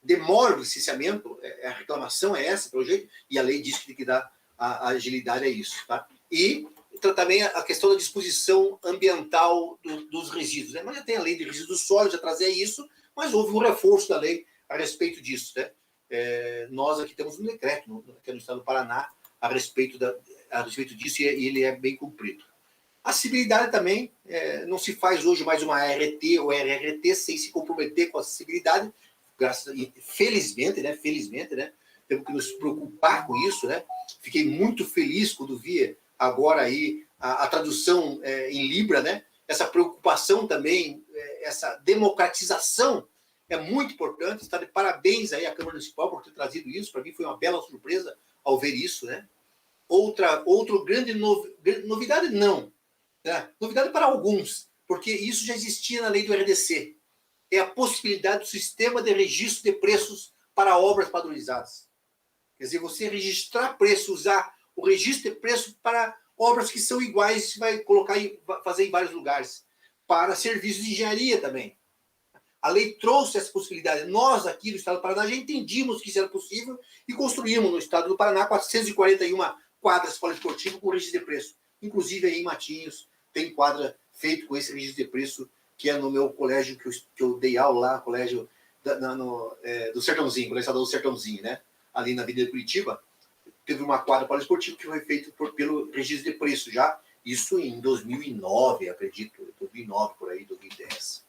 demora o licenciamento, a reclamação é essa, pelo jeito, e a lei diz que tem que dar a agilidade a isso. Tá? E também a questão da disposição ambiental dos resíduos. Né? Mas já tem a lei de resíduos sólidos, já trazia isso, mas houve um reforço da lei a respeito disso. Né? Nós aqui temos um decreto, aqui no estado do Paraná, a respeito disso, e ele é bem cumprido. A acessibilidade também, não se faz hoje mais uma ART ou RRT sem se comprometer com a acessibilidade, felizmente, né? Temos que nos preocupar com isso, né? Fiquei muito feliz quando vi agora aí a tradução em Libra, né? Essa preocupação também, essa democratização é muito importante. Está de parabéns aí à Câmara Municipal por ter trazido isso. Para mim foi uma bela surpresa ao ver isso, né? Outra grande novidade, não. Né? Novidade para alguns, porque isso já existia na lei do RDC. É a possibilidade do sistema de registro de preços para obras padronizadas. Quer dizer, você registrar preço, usar o registro de preço para obras que são iguais, você vai fazer em vários lugares. Para serviços de engenharia também. A lei trouxe essa possibilidade. Nós, aqui no estado do Paraná, já entendimos que isso era possível e construímos no estado do Paraná 441 quadras poliesportivas com registro de preço. Inclusive, aí em Matinhos, tem quadra feito com esse registro de preço, que é no meu colégio que eu dei aula lá, colégio do Sertãozinho, colégio estadual do Sertãozinho, né? Ali na Avenida Curitiba, teve uma quadra poliesportiva que foi feita pelo registro de preço já, isso em 2009, acredito, 2009 por aí, 2010,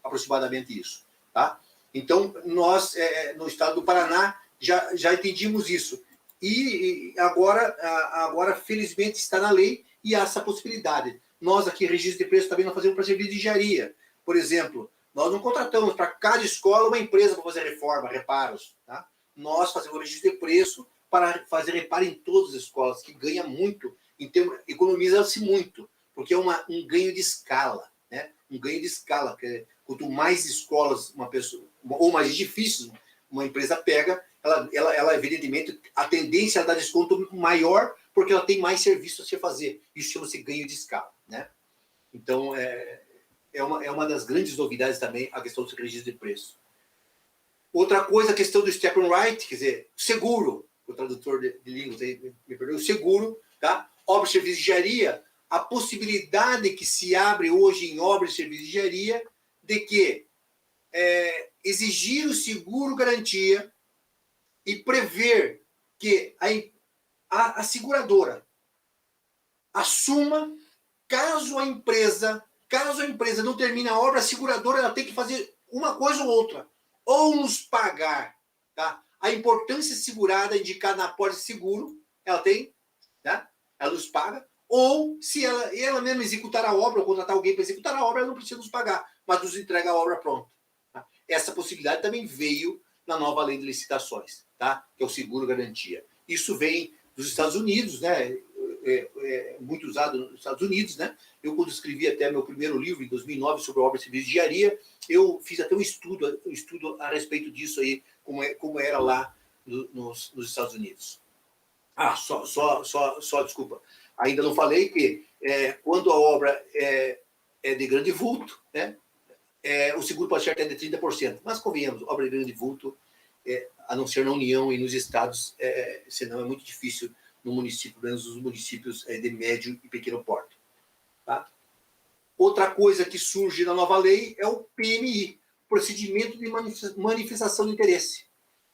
aproximadamente isso, tá? Então, nós, no estado do Paraná, já entendimos isso. E agora, felizmente, está na lei e há essa possibilidade. Nós aqui, registro de preço, também não fazemos para serviço de engenharia. Por exemplo, nós não contratamos para cada escola uma empresa para fazer reforma, reparos. Tá? Nós fazemos o registro de preço para fazer reparo em todas as escolas, que ganha muito, economiza-se muito, porque é um ganho de escala. Né? Um ganho de escala. Quanto mais escolas uma pessoa, ou mais edifícios uma empresa pega, ela evidentemente, a tendência é dar desconto maior, porque ela tem mais serviço a se fazer. Isso chama-se ganho de escala. Né? Então, é uma das grandes novidades também a questão do registro de preço. Outra coisa, a questão do step and right, quer dizer, seguro, o tradutor de línguas aí, me perdoe, seguro, tá? Obra e serviço de engenharia, a possibilidade que se abre hoje em obra e serviço de engenharia de que exigir o seguro garantia e prever que a seguradora assuma, caso a empresa não termine a obra, a seguradora ela tem que fazer uma coisa ou outra, ou nos pagar, tá? A importância segurada indicada na pólice de seguro, ela tem, tá? Ela nos paga, ou se ela mesma executar a obra, ou contratar alguém para executar a obra, ela não precisa nos pagar, mas nos entrega a obra pronta. Tá? Essa possibilidade também veio na nova lei de licitações, tá? Que é o seguro garantia. Isso vem dos Estados Unidos, né? Muito usado nos Estados Unidos, né? Eu, quando escrevi até meu primeiro livro, em 2009, sobre obra e serviço de engenharia, eu fiz até um estudo a respeito disso aí, como era lá nos Estados Unidos. Desculpa. Ainda não falei que quando a obra é de grande vulto, né? o seguro pode ser até de 30%. Mas, convenhamos, obra grande vulto, a não ser na União e nos estados, senão é muito difícil no município, pelo menos nos municípios de médio e pequeno porte. Tá? Outra coisa que surge na nova lei é o PMI, Procedimento de Manifestação de Interesse.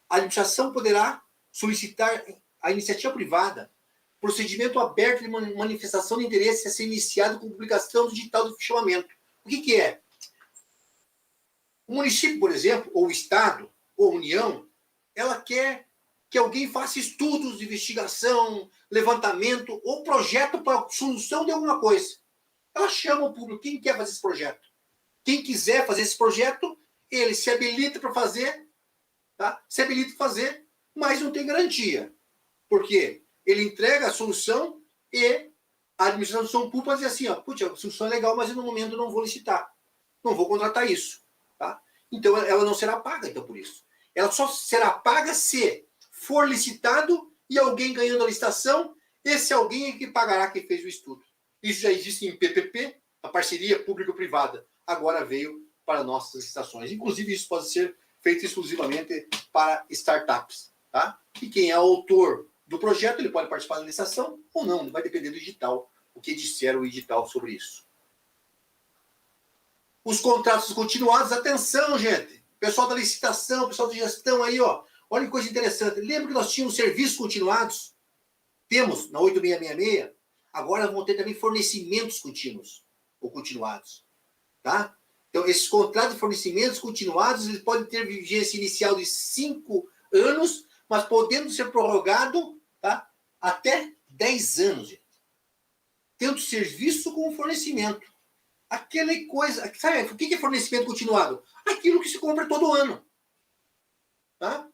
A administração poderá solicitar à iniciativa privada procedimento aberto de manifestação de interesse a ser iniciado com publicação digital do fichamento. O que é? O município, por exemplo, ou o Estado, ou a União, ela quer que alguém faça estudos de investigação, levantamento ou projeto para a solução de alguma coisa. Ela chama o público, quem quer fazer esse projeto? Quem quiser fazer esse projeto, ele se habilita para fazer, tá? Se habilita para fazer, mas não tem garantia. Por quê? Ele entrega a solução e a administração pública diz assim, putz, a solução é legal, mas no momento eu não vou licitar. Não vou contratar isso. Tá? Então, ela não será paga, então, por isso. Ela só será paga se for licitado e alguém ganhando a licitação, esse alguém é que pagará quem fez o estudo. Isso já existe em PPP, a parceria público-privada. Agora veio para nossas licitações. Inclusive, isso pode ser feito exclusivamente para startups. Tá? E quem é autor do projeto, ele pode participar da licitação ou não, vai depender do edital, o que disser o edital sobre isso. Os contratos continuados, atenção, gente, pessoal da licitação, pessoal da gestão aí, olha que coisa interessante, lembra que nós tínhamos serviços continuados? Temos na 8666, agora vão ter também fornecimentos contínuos, ou continuados, tá? Então, esses contratos de fornecimentos continuados, eles podem ter vigência inicial de 5 anos, mas podendo ser prorrogado, tá? Até 10 anos, gente. Tanto serviço como fornecimento. Aquela coisa... Sabe, o que é fornecimento continuado? Aquilo que se compra todo ano. Tá?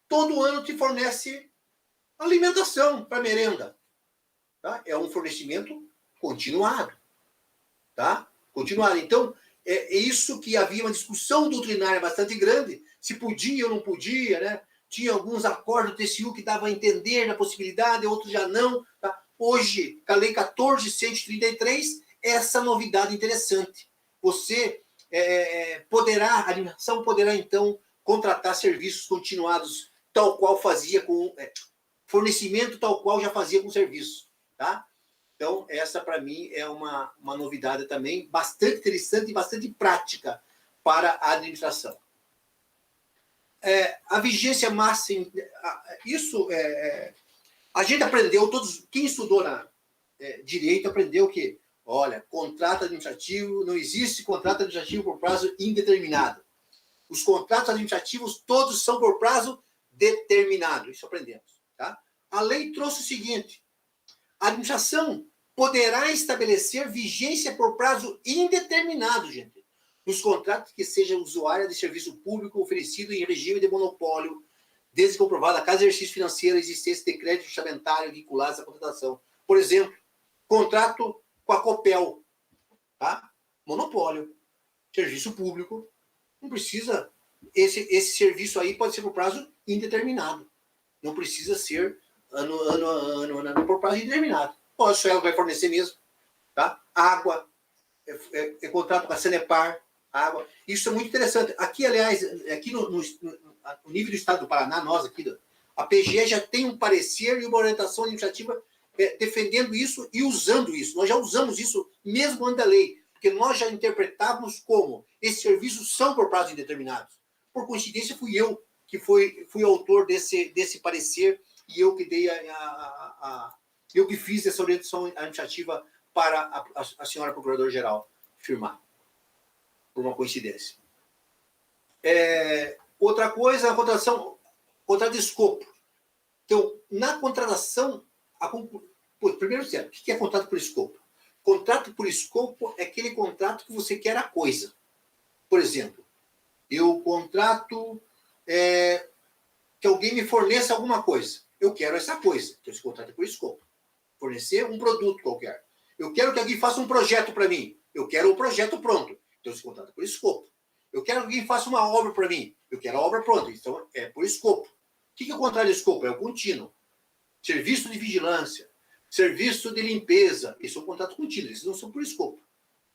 Todo ano te fornece alimentação para merenda. Tá? É um fornecimento continuado. Tá? Continuado. Então, é isso que havia uma discussão doutrinária bastante grande, se podia ou não podia, né? Tinha alguns acordos do TCU que davam a entender na possibilidade, outros já não. Tá? Hoje, com a Lei 14.133, essa novidade interessante. Você a administração poderá, então, contratar serviços continuados, tal qual fazia com... fornecimento tal qual já fazia com serviço. Tá? Então, essa, para mim, é uma novidade também bastante interessante e bastante prática para a administração. A vigência máxima, isso a gente aprendeu, todos, quem estudou direito aprendeu que, olha, contrato administrativo, não existe contrato administrativo por prazo indeterminado. Os contratos administrativos todos são por prazo determinado, isso aprendemos. Tá? A lei trouxe o seguinte, a administração poderá estabelecer vigência por prazo indeterminado, gente, nos contratos que seja usuária de serviço público oferecido em regime de monopólio, desde comprovada a cada exercício financeiro a existência de crédito orçamentário vinculados à contratação. Por exemplo, contrato com a Copel, tá? Monopólio, serviço público, não precisa, esse serviço aí pode ser por prazo indeterminado, não precisa ser ano por prazo indeterminado. Pode, só ela vai fornecer mesmo, tá? Água, contrato com a Sanepar, água. Isso é muito interessante. Aqui, aliás, aqui no nível do Estado do Paraná, nós aqui, a PGE já tem um parecer e uma orientação administrativa defendendo isso e usando isso. Nós já usamos isso mesmo antes da lei, porque nós já interpretávamos como esses serviços são por prazo indeterminados. Por coincidência, fui eu que fui autor desse parecer e eu que dei eu que fiz essa orientação administrativa para a senhora Procuradora-Geral firmar, por uma coincidência. Outra coisa, a contratação, contrato de escopo. Então, na contratação, primeiro certo, o que é contrato por escopo? Contrato por escopo é aquele contrato que você quer a coisa. Por exemplo, eu contrato que alguém me forneça alguma coisa. Eu quero essa coisa. Então, esse contrato é por escopo. Fornecer um produto qualquer. Eu quero que alguém faça um projeto para mim. Eu quero o projeto pronto. Então, esse contrato é por escopo. Eu quero que alguém faça uma obra para mim. Eu quero a obra pronta. Então, é por escopo. O que é o contrário de escopo? É o contínuo. Serviço de vigilância, serviço de limpeza. Isso é um contrato contínuo. Esses não são por escopo.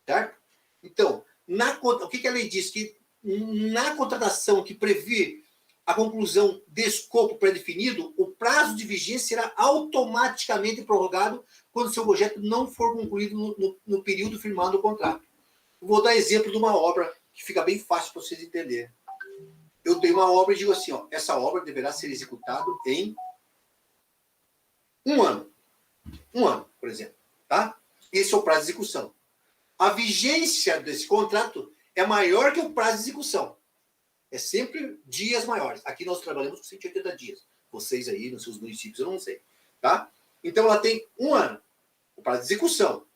Certo? Então, O que a lei diz? Que na contratação que prevê a conclusão de escopo pré-definido, o prazo de vigência será automaticamente prorrogado quando seu projeto não for concluído no período firmado o contrato. Vou dar exemplo de uma obra que fica bem fácil para vocês entenderem. Eu tenho uma obra e digo assim, ó, essa obra deverá ser executada em 1 ano. 1 ano, por exemplo. Tá? Esse é o prazo de execução. A vigência desse contrato é maior que o prazo de execução. É sempre dias maiores. Aqui nós trabalhamos com 180 dias. Vocês aí, nos seus municípios, eu não sei. Tá? Então, ela tem 1 ano. O prazo de execução.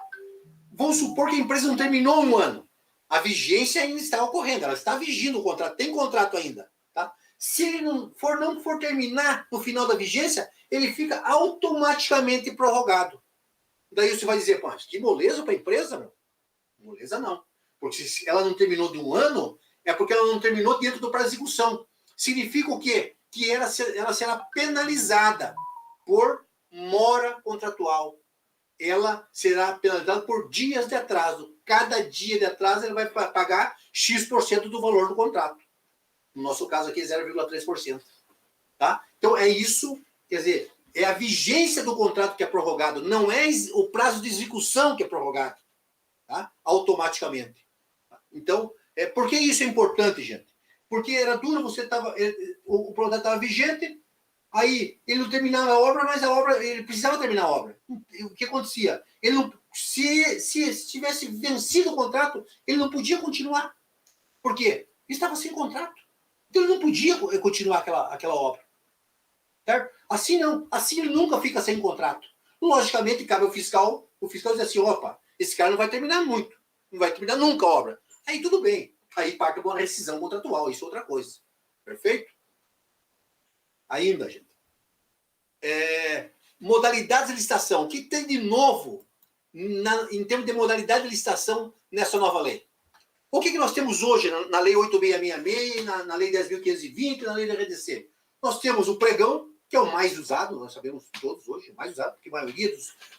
Vamos supor que a empresa não terminou 1 ano. A vigência ainda está ocorrendo. Ela está vigindo o contrato. Tem contrato ainda. Tá? Se ele não for terminar no final da vigência, ele fica automaticamente prorrogado. Daí você vai dizer, pô, que moleza para a empresa, meu. Moleza não. Porque se ela não terminou de 1 ano, é porque ela não terminou dentro do prazo de execução. Significa o quê? Que ela será penalizada por mora contratual. Ela será penalizada por dias de atraso. Cada dia de atraso ela vai pagar X% do valor do contrato. No nosso caso aqui é 0,3%. Tá? Então é isso, quer dizer, é a vigência do contrato que é prorrogado, não é o prazo de execução que é prorrogado. Tá? Automaticamente. Então, por que isso é importante, gente? Porque era duro, o contrato estava vigente, aí ele não terminava a obra, mas ele precisava terminar a obra. O que acontecia? Ele não, se tivesse vencido o contrato, ele não podia continuar. Por quê? Ele estava sem contrato. Então ele não podia continuar aquela obra. Certo? Assim não. Assim ele nunca fica sem contrato. Logicamente, cabe ao fiscal diz assim, opa, esse cara não vai terminar muito. Não vai terminar nunca a obra. Aí tudo bem. Aí parte de uma rescisão contratual. Isso é outra coisa. Perfeito? Ainda, gente. Modalidades de licitação. O que tem de novo em termos de modalidade de licitação nessa nova lei? O que nós temos hoje na Lei 8666, na Lei 10.520, na Lei da RDC? Nós temos o pregão, que é o mais usado, nós sabemos todos hoje, mais usado, porque a maioria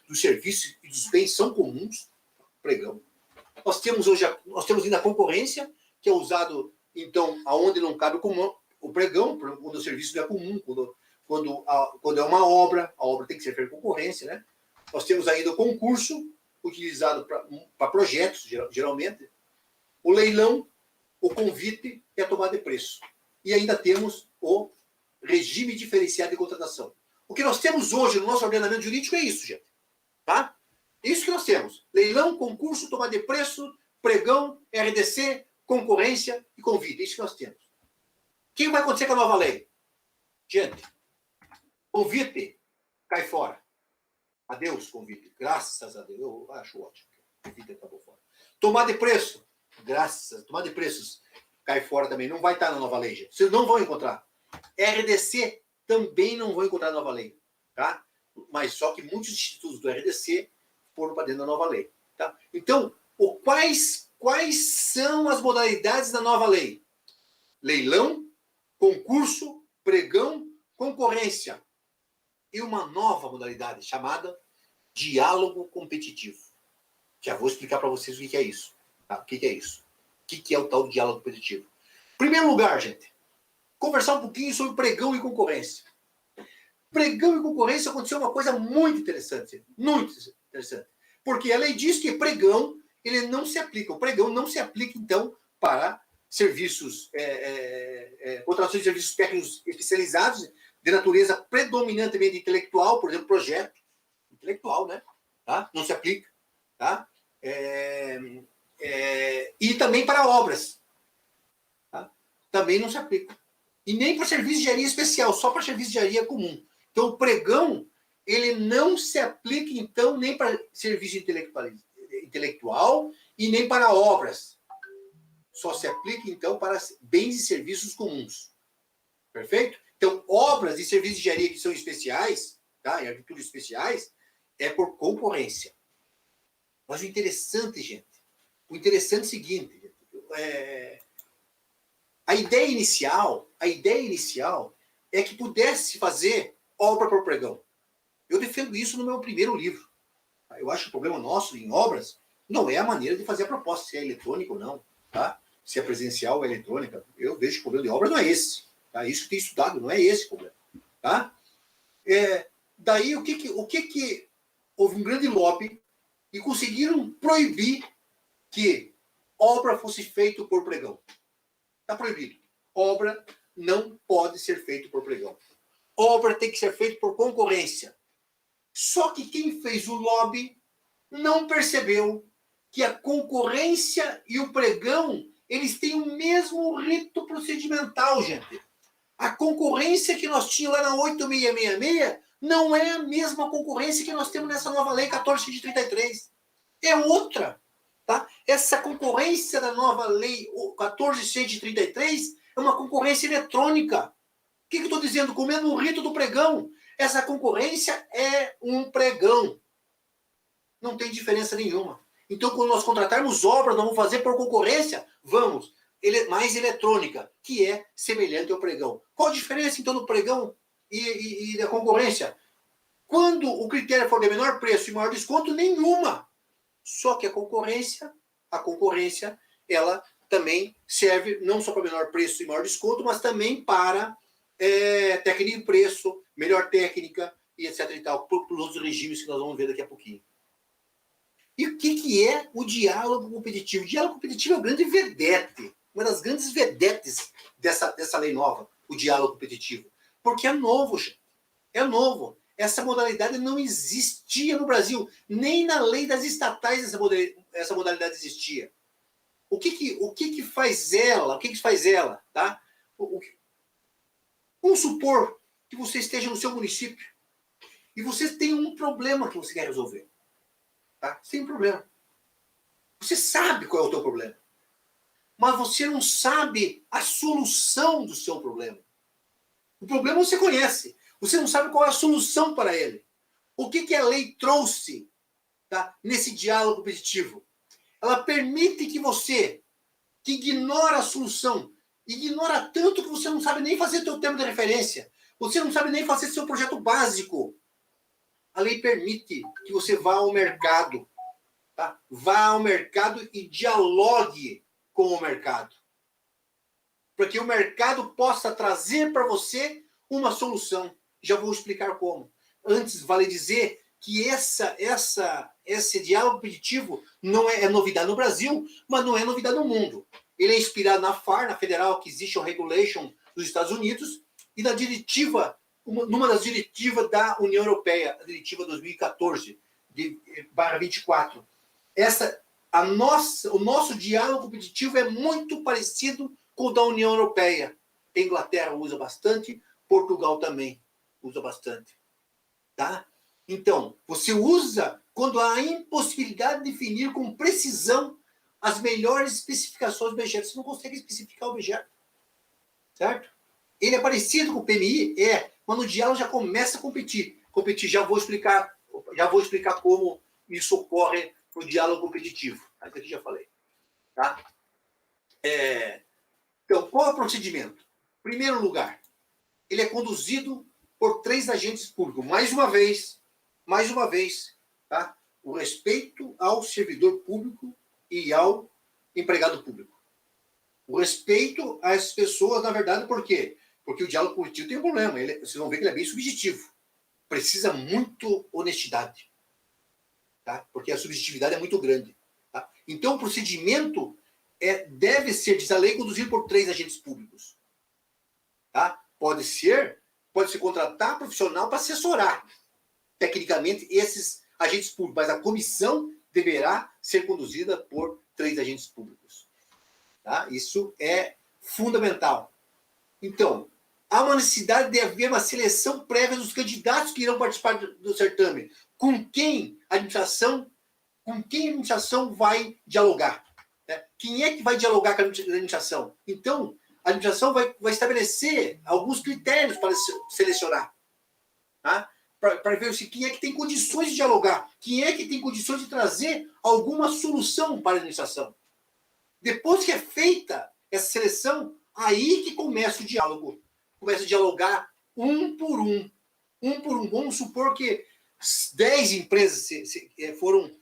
dos serviços e dos bens são comuns, pregão. Nós temos ainda a concorrência, que é usado, então, aonde não cabe o pregão, quando o serviço não é comum, quando é uma obra, a obra tem que ser feita concorrência, né? Nós temos ainda o concurso, utilizado para projetos, geralmente, o leilão, o convite e a tomada de preço. E ainda temos o regime diferenciado de contratação. O que nós temos hoje no nosso ordenamento jurídico é isso, gente. Tá? Isso que nós temos. Leilão, concurso, tomada de preço, pregão, RDC, concorrência e convite. Isso que nós temos. O que vai acontecer com a nova lei? Gente, convite cai fora. Adeus, convite. Graças a Deus. Eu acho ótimo. Convite acabou fora. Tomada de preço. Tomada de preços cai fora também. Não vai estar na nova lei, gente. Vocês não vão encontrar. RDC também não vão encontrar na nova lei. Tá? Mas só que muitos institutos do RDC foram para dentro da nova lei. Tá? Então, quais são as modalidades da nova lei? Leilão, concurso, pregão, concorrência. E uma nova modalidade chamada diálogo competitivo. Já vou explicar para vocês o que é isso. Tá? O que é isso? O que é o tal diálogo competitivo? Em primeiro lugar, gente, conversar um pouquinho sobre pregão e concorrência. Pregão e concorrência aconteceu uma coisa muito interessante. Muito interessante. Porque a lei diz que pregão, ele não se aplica. O pregão não se aplica, então, para serviços, contratação de serviços técnicos especializados, de natureza predominantemente intelectual, por exemplo, projeto. Intelectual, né? Tá? Não se aplica. Tá? E também para obras. Tá? Também não se aplica. E nem para serviço de engenharia especial, só para serviço de engenharia comum. Então, o pregão, ele não se aplica, então, nem para serviço intelectual e nem para obras. Só se aplica, então, para bens e serviços comuns. Perfeito? Então, obras e serviços de engenharia que são especiais, tá? Em arquitetura especiais, é por concorrência. Mas o interessante, gente, é o seguinte, a ideia inicial é que pudesse fazer obra por pregão. Eu defendo isso no meu primeiro livro. Eu acho que o problema nosso em obras não é a maneira de fazer a proposta, se é eletrônico ou não. tá? Se é presencial ou eletrônica. Eu vejo que o problema de obra não é esse. Tá? Isso que tem estudado, não é esse o problema. Tá? Daí, o que houve um grande lobby e conseguiram proibir que obra fosse feita por pregão. Está proibido. Obra não pode ser feita por pregão. Obra tem que ser feita por concorrência. Só que quem fez o lobby não percebeu que a concorrência e o pregão, eles têm o mesmo rito procedimental, gente. A concorrência que nós tínhamos lá na 8666 não é a mesma concorrência que nós temos nessa nova lei 1433. É outra. Tá? Essa concorrência da nova lei 1433 é uma concorrência eletrônica. O que eu estou dizendo? Com o mesmo rito do pregão. Essa concorrência é um pregão. Não tem diferença nenhuma. Então, quando nós contratarmos obras, nós vamos fazer por concorrência? Vamos. Mais eletrônica, que é semelhante ao pregão. Qual a diferença, então, do pregão e da concorrência? Quando o critério for de menor preço e maior desconto, nenhuma. Só que a concorrência, ela também serve não só para menor preço e maior desconto, mas também para técnica de preço, melhor técnica e etc. e tal, pelos outros regimes que nós vamos ver daqui a pouquinho. E o que é o diálogo competitivo? O diálogo competitivo é o grande vedete, uma das grandes vedetes dessa lei nova, o diálogo competitivo. Porque é novo, gente. É novo. Essa modalidade não existia no Brasil. Nem na lei das estatais essa modalidade existia. O que faz ela? O que faz ela? Tá? Vamos supor que você esteja no seu município e você tem um problema que você quer resolver. Tá? Você tem um problema. Você sabe qual é o teu problema. Mas você não sabe a solução do seu problema. O problema você conhece. Você não sabe qual é a solução para ele. O que a lei trouxe, tá, nesse diálogo competitivo? Ela permite que você, que ignora a solução, ignora tanto que você não sabe nem fazer seu termo de referência, você não sabe nem fazer seu projeto básico. A lei permite que você vá ao mercado. Tá? Vá ao mercado e dialogue com o mercado. Para que o mercado possa trazer para você uma solução. Já vou explicar como. Antes, vale dizer que esse diálogo competitivo não é novidade no Brasil, mas não é novidade no mundo. Ele é inspirado na FAR, na Federal Acquisition Regulation dos Estados Unidos, e na diretiva, numa das diretivas da União Europeia, a diretiva 2014, /24. O nosso diálogo competitivo é muito parecido com o da União Europeia. A Inglaterra usa bastante, Portugal também usa bastante. Tá? Então, você usa quando há a impossibilidade de definir com precisão as melhores especificações do objeto. Você não consegue especificar o objeto. Certo? Ele é parecido com o PMI? Mas no diálogo já começa a competir. Já vou explicar como isso ocorre no diálogo competitivo. Isso aqui já falei. Tá? Então, qual é o procedimento? Em primeiro lugar, ele é conduzido por 3 agentes públicos. Mais uma vez, tá? O respeito ao servidor público e ao empregado público. O respeito às pessoas, na verdade, por quê? Porque o diálogo competitivo tem um problema. Vocês vão ver que ele é bem subjetivo. Precisa muito honestidade. Tá? Porque a subjetividade é muito grande. Tá? Então, o procedimento deve ser, diz a lei, conduzido por 3 agentes públicos. Tá? Pode se contratar profissional para assessorar tecnicamente esses agentes públicos, mas a comissão deverá ser conduzida por 3 agentes públicos. Tá? Isso é fundamental. Então, há uma necessidade de haver uma seleção prévia dos candidatos que irão participar do certame. Com quem a administração vai dialogar? Né? Quem é que vai dialogar com a administração? Então, a administração vai estabelecer alguns critérios para selecionar. Tá? Para ver quem é que tem condições de dialogar, quem é que tem condições de trazer alguma solução para a administração. Depois que é feita essa seleção, aí que começa o diálogo. Começa a dialogar um por um. Vamos supor que 10 empresas foram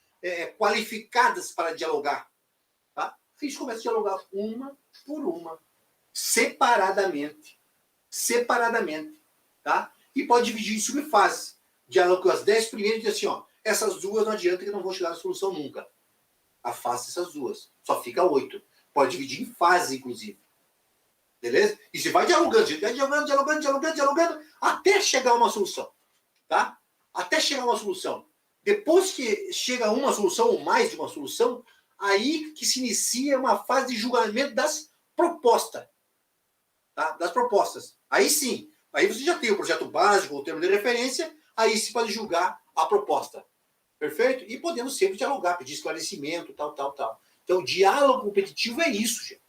qualificadas para dialogar. Tá? a gente começa a dialogar uma por uma, separadamente, tá? E pode dividir em subfases. Diálogo com as 10 primeiras e diz assim, ó, essas duas não adianta que não vão chegar à solução nunca. Afasta essas duas. Só fica 8. Pode dividir em fase, inclusive. Beleza? E você vai dialogando, até chegar a uma solução. Tá? Até chegar a uma solução. Depois que chega a uma solução ou mais de uma solução, aí que se inicia uma fase de julgamento das propostas. Tá? Das propostas. Aí sim. Aí você já tem o projeto básico, o termo de referência, aí se pode julgar a proposta. Perfeito? E podemos sempre dialogar, pedir esclarecimento, tal. Então, o diálogo competitivo é isso, gente.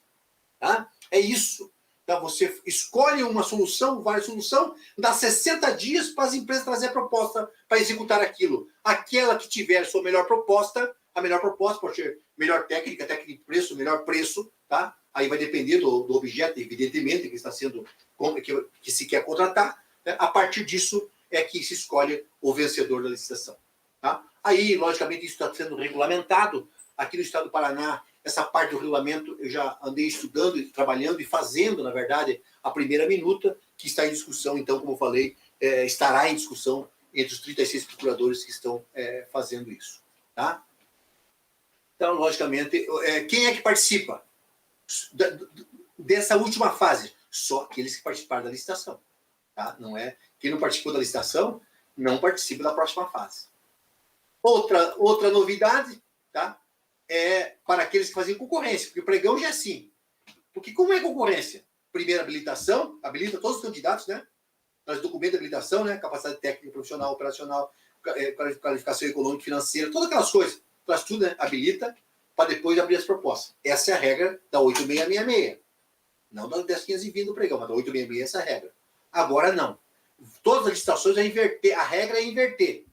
Tá? É isso. Então, você escolhe uma solução, várias soluções, dá 60 dias para as empresas trazer a proposta para executar aquilo. Aquela que tiver sua melhor proposta, a melhor proposta pode ser melhor técnica de preço, melhor preço, tá? Aí vai depender do objeto, evidentemente, que está sendo, que se quer contratar. Né? A partir disso é que se escolhe o vencedor da licitação. Tá? Aí, logicamente, isso está sendo regulamentado. Aqui no estado do Paraná, essa parte do regulamento eu já andei estudando, trabalhando e fazendo, na verdade, a primeira minuta, que está em discussão, então, como eu falei, estará em discussão entre os 36 procuradores que estão fazendo isso. Tá? Então, logicamente, quem é que participa dessa última fase? Só aqueles que participaram da licitação. Tá? Não é quem não participou da licitação, não participa da próxima fase. Outra novidade, tá? É para aqueles que fazem concorrência, porque o pregão já é assim. Porque como é concorrência? Primeira habilitação, habilita todos os candidatos, né? Traz documento de habilitação, né? Capacidade técnica, profissional, operacional, qualificação econômica, financeira, todas aquelas coisas. Traz tudo, né? Habilita para depois abrir as propostas. Essa é a regra da 8666. Não da 10.520 do pregão, mas da 8666 essa é a regra. Agora não. Todas as licitações é inverter. A regra é inverter.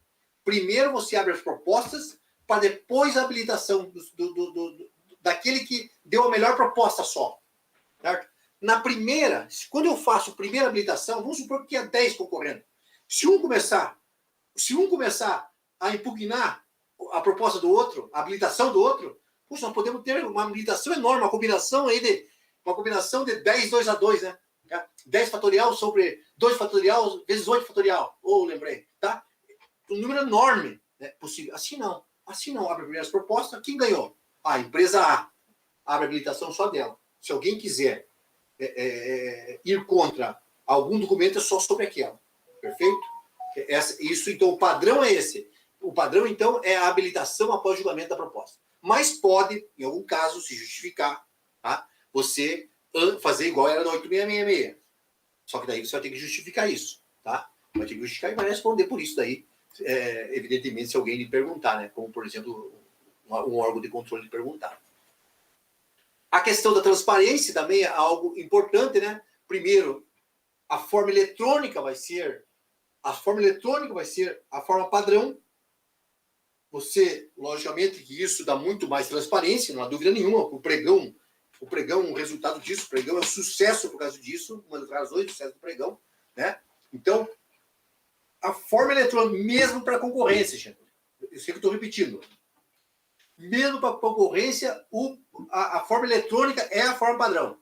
Primeiro você abre as propostas para depois a habilitação daquele que deu a melhor proposta só. Certo? Na primeira, quando eu faço a primeira habilitação, vamos supor que é 10 concorrendo. Se um começar a impugnar a proposta do outro, a habilitação do outro, puxa, nós podemos ter uma habilitação enorme, uma combinação de 10, 2 a 2, né? 10 fatorial sobre 2 fatorial vezes 8 fatorial. Lembrei, tá? Um número enorme, né, possível. Assim não, abre primeiras propostas. Quem ganhou? A empresa A. Abre a habilitação só dela. Se alguém quiser ir contra algum documento, é só sobre aquela. Perfeito? Isso, então, o padrão é esse. O padrão, então, é a habilitação após julgamento da proposta. Mas pode, em algum caso, se justificar, tá? Você fazer igual era no 8666. Só que daí você vai ter que justificar isso, tá? Vai ter que justificar e vai responder por isso daí. Evidentemente, se alguém lhe perguntar, né? Como, por exemplo, um órgão de controle lhe perguntar. A questão da transparência também é algo importante, né? Primeiro, a forma eletrônica vai ser a forma padrão. Você, logicamente, que isso dá muito mais transparência, não há dúvida nenhuma. O pregão, o resultado disso, o pregão é um sucesso por causa disso, uma das razões do sucesso do pregão, né? Então, a forma eletrônica, mesmo para concorrência, gente, eu sei que estou repetindo, mesmo para concorrência, a forma eletrônica é a forma padrão.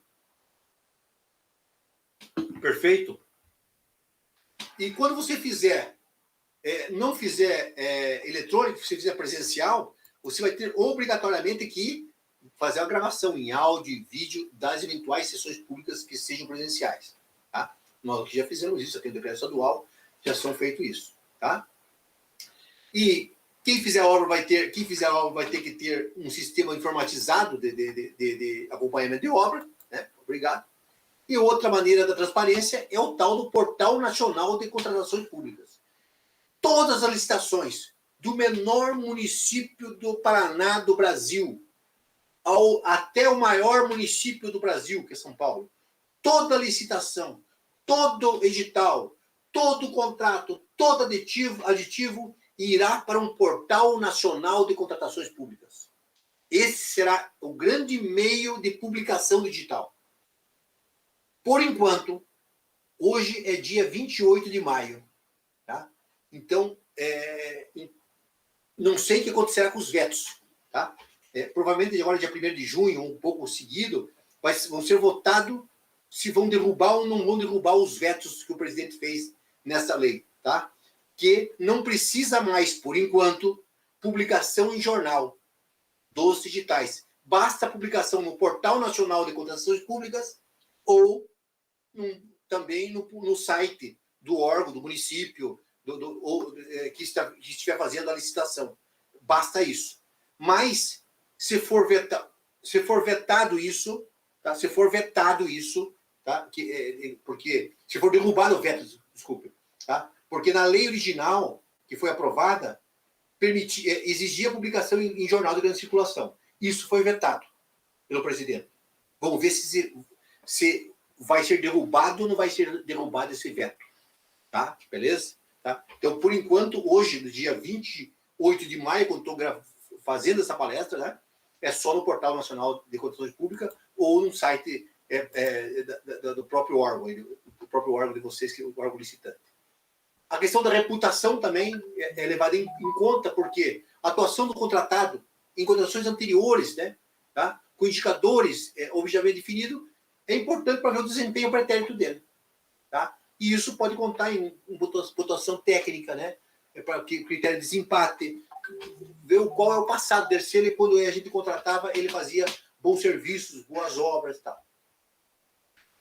Perfeito? E quando você não fizer eletrônico, se você fizer presencial, você vai ter obrigatoriamente que fazer a gravação em áudio e vídeo das eventuais sessões públicas que sejam presenciais. Tá? Nós já fizemos isso, aqui no decreto estadual, já são feito isso. Tá? E quem fizer a obra vai ter que ter um sistema informatizado de acompanhamento de obra, né? Obrigado. E outra maneira da transparência é o tal do Portal Nacional de Contratações Públicas. Todas as licitações do menor município do Paraná do Brasil até o maior município do Brasil, que é São Paulo, toda licitação, todo edital, todo contrato, todo aditivo irá para um Portal Nacional de Contratações Públicas. Esse será o grande meio de publicação digital. Por enquanto, hoje é dia 28 de maio. Tá? Então, não sei o que acontecerá com os vetos. Tá? provavelmente agora dia 1º de junho, um pouco seguido, vão ser votados se vão derrubar ou não vão derrubar os vetos que o presidente fez nessa lei, tá? Que não precisa mais, por enquanto, publicação em jornal dos digitais. Basta a publicação no Portal Nacional de Contratações Públicas ou também no site do órgão, do município, que estiver fazendo a licitação. Basta isso. Mas, se for vetado isso, tá? Se for vetado isso, tá? Porque se for derrubado o veto, desculpe, tá? Porque na lei original que foi aprovada exigia a publicação em jornal de grande circulação. Isso foi vetado pelo presidente. Vamos ver se vai ser derrubado ou não vai ser derrubado esse veto. Tá? Beleza? Tá? Então, por enquanto, hoje, no dia 28 de maio, quando estou fazendo essa palestra, né, é só no Portal Nacional de Contratações Públicas ou no site do próprio órgão de vocês, que é o órgão licitante. A questão da reputação também é levada em conta, porque a atuação do contratado em contratações anteriores, né, tá, com indicadores objetivamente definidos, é importante para ver o desempenho pretérito dele. Tá? E isso pode contar em pontuação técnica, né, para critério de desempate, ver qual é o passado dele, se ele, quando a gente contratava, ele fazia bons serviços, boas obras e tal.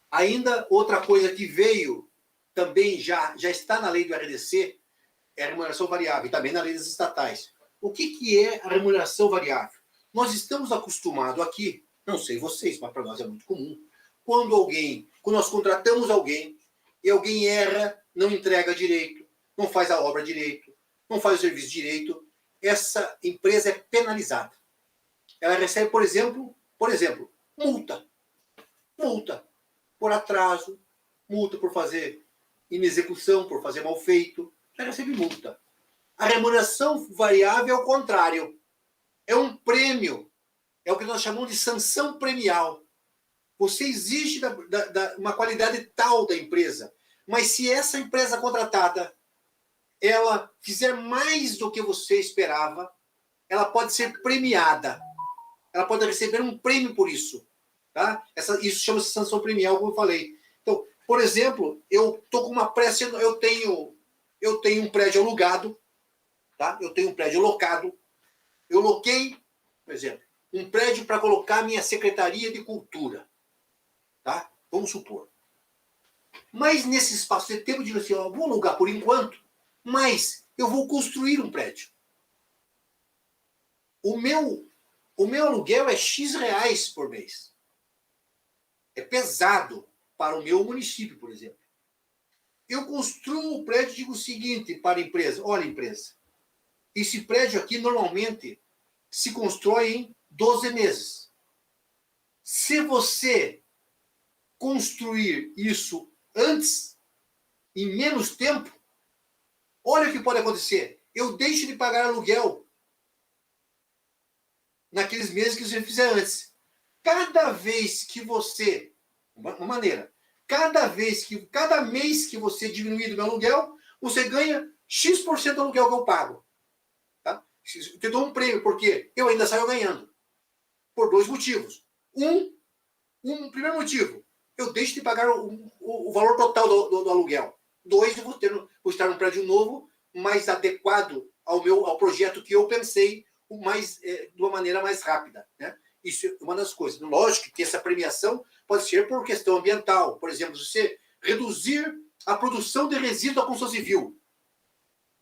Ainda outra coisa que veio também já está na lei do RDC, é a remuneração variável, e também na lei das estatais. O que é a remuneração variável? Nós estamos acostumados aqui, não sei vocês, mas para nós é muito comum, quando nós contratamos alguém e alguém erra, não entrega direito, não faz a obra direito, não faz o serviço direito, essa empresa é penalizada. Ela recebe, por exemplo, multa por atraso, multa por fazer inexecução, por fazer mal feito, já recebe multa. A remuneração variável é o contrário. É um prêmio. É o que nós chamamos de sanção premial. Você exige uma qualidade tal da empresa, mas se essa empresa contratada ela fizer mais do que você esperava, ela pode ser premiada. Ela pode receber um prêmio por isso. Tá? Isso chama-se sanção premial, como eu falei. Então, por exemplo, eu estou com uma pressa, eu tenho um prédio alugado, tá? Eu tenho um prédio locado, eu loquei, por exemplo, um prédio para colocar a minha Secretaria de Cultura, tá? Vamos supor. Mas nesse espaço de tempo, eu digo assim, ó, vou alugar por enquanto, mas eu vou construir um prédio. O meu aluguel é X reais por mês. É pesado para o meu município, por exemplo. Eu construo o prédio e digo o seguinte para a empresa. Olha, empresa, esse prédio aqui normalmente se constrói em 12 meses. Se você construir isso antes, em menos tempo, olha o que pode acontecer. Eu deixo de pagar aluguel naqueles meses que você fizer antes. Cada vez que você, cada mês que você diminuir do meu aluguel, você ganha X% do aluguel que eu pago. Tá? Eu te dou um prêmio, porque eu ainda saio ganhando. Por 2 motivos. Um primeiro motivo, eu deixo de pagar o valor total do aluguel. 2, eu vou estar num prédio novo, mais adequado ao projeto que eu pensei, de uma maneira mais rápida. Né? Isso é uma das coisas. Lógico que essa premiação pode ser por questão ambiental. Por exemplo, você reduzir a produção de resíduos da construção civil.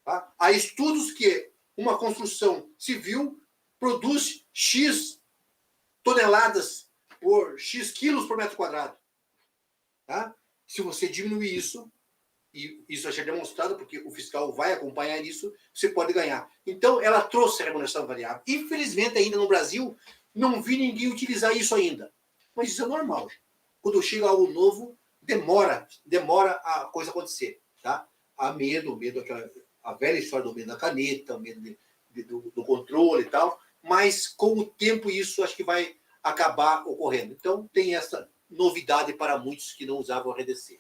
Tá? Há estudos que uma construção civil produz X toneladas por X quilos por metro quadrado. Tá? Se você diminuir isso, e isso vai ser demonstrado, porque o fiscal vai acompanhar isso, você pode ganhar. Então, ela trouxe a remuneração variável. Infelizmente, ainda no Brasil, não vi ninguém utilizar isso ainda. Mas isso é normal. Quando chega algo novo, demora a coisa acontecer. Tá? Há medo, a velha história do medo da caneta, o medo do controle e tal, mas com o tempo isso acho que vai acabar ocorrendo. Então, tem essa novidade para muitos que não usavam o RDC.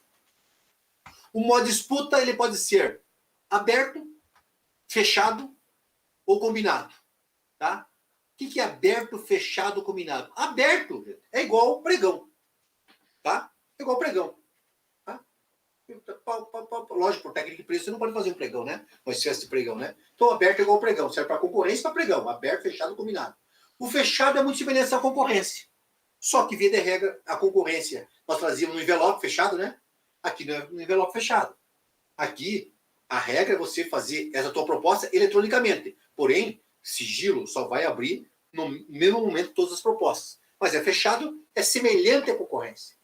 O modo disputa ele pode ser aberto, fechado ou combinado. Tá? que é aberto, fechado, combinado? Aberto é igual pregão, tá? É igual pregão. Lógico, por técnica de preço, você não pode fazer um pregão, né? Uma espécie de pregão, né? Então, aberto é igual pregão. Serve para concorrência e para pregão. Aberto, fechado, combinado. O fechado é muito semelhante à concorrência. Só que, via de regra, a concorrência nós trazíamos no envelope fechado, né? Aqui não é no envelope fechado. Aqui, a regra é você fazer essa tua proposta eletronicamente. Porém, sigilo só vai abrir no mesmo momento todas as propostas. Mas é fechado, é semelhante à concorrência.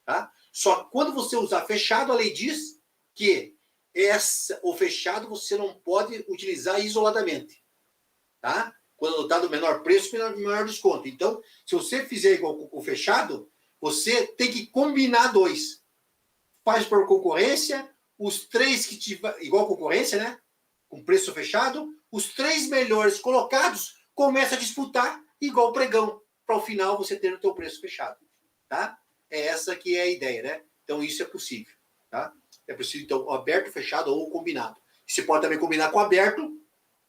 Tá? Só que quando você usar fechado, a lei diz que o fechado você não pode utilizar isoladamente. Tá? Quando adotado o menor preço, menor desconto. Então, se você fizer igual com o fechado, você tem que combinar dois. Faz por concorrência, os três que tiver, igual concorrência, né? Com preço fechado, os três melhores colocados começam a disputar igual pregão, para o final você ter o teu preço fechado. Tá? É essa que é a ideia, né? Então, isso é possível. Tá? É possível, então, aberto, fechado ou combinado. Você pode também combinar com aberto,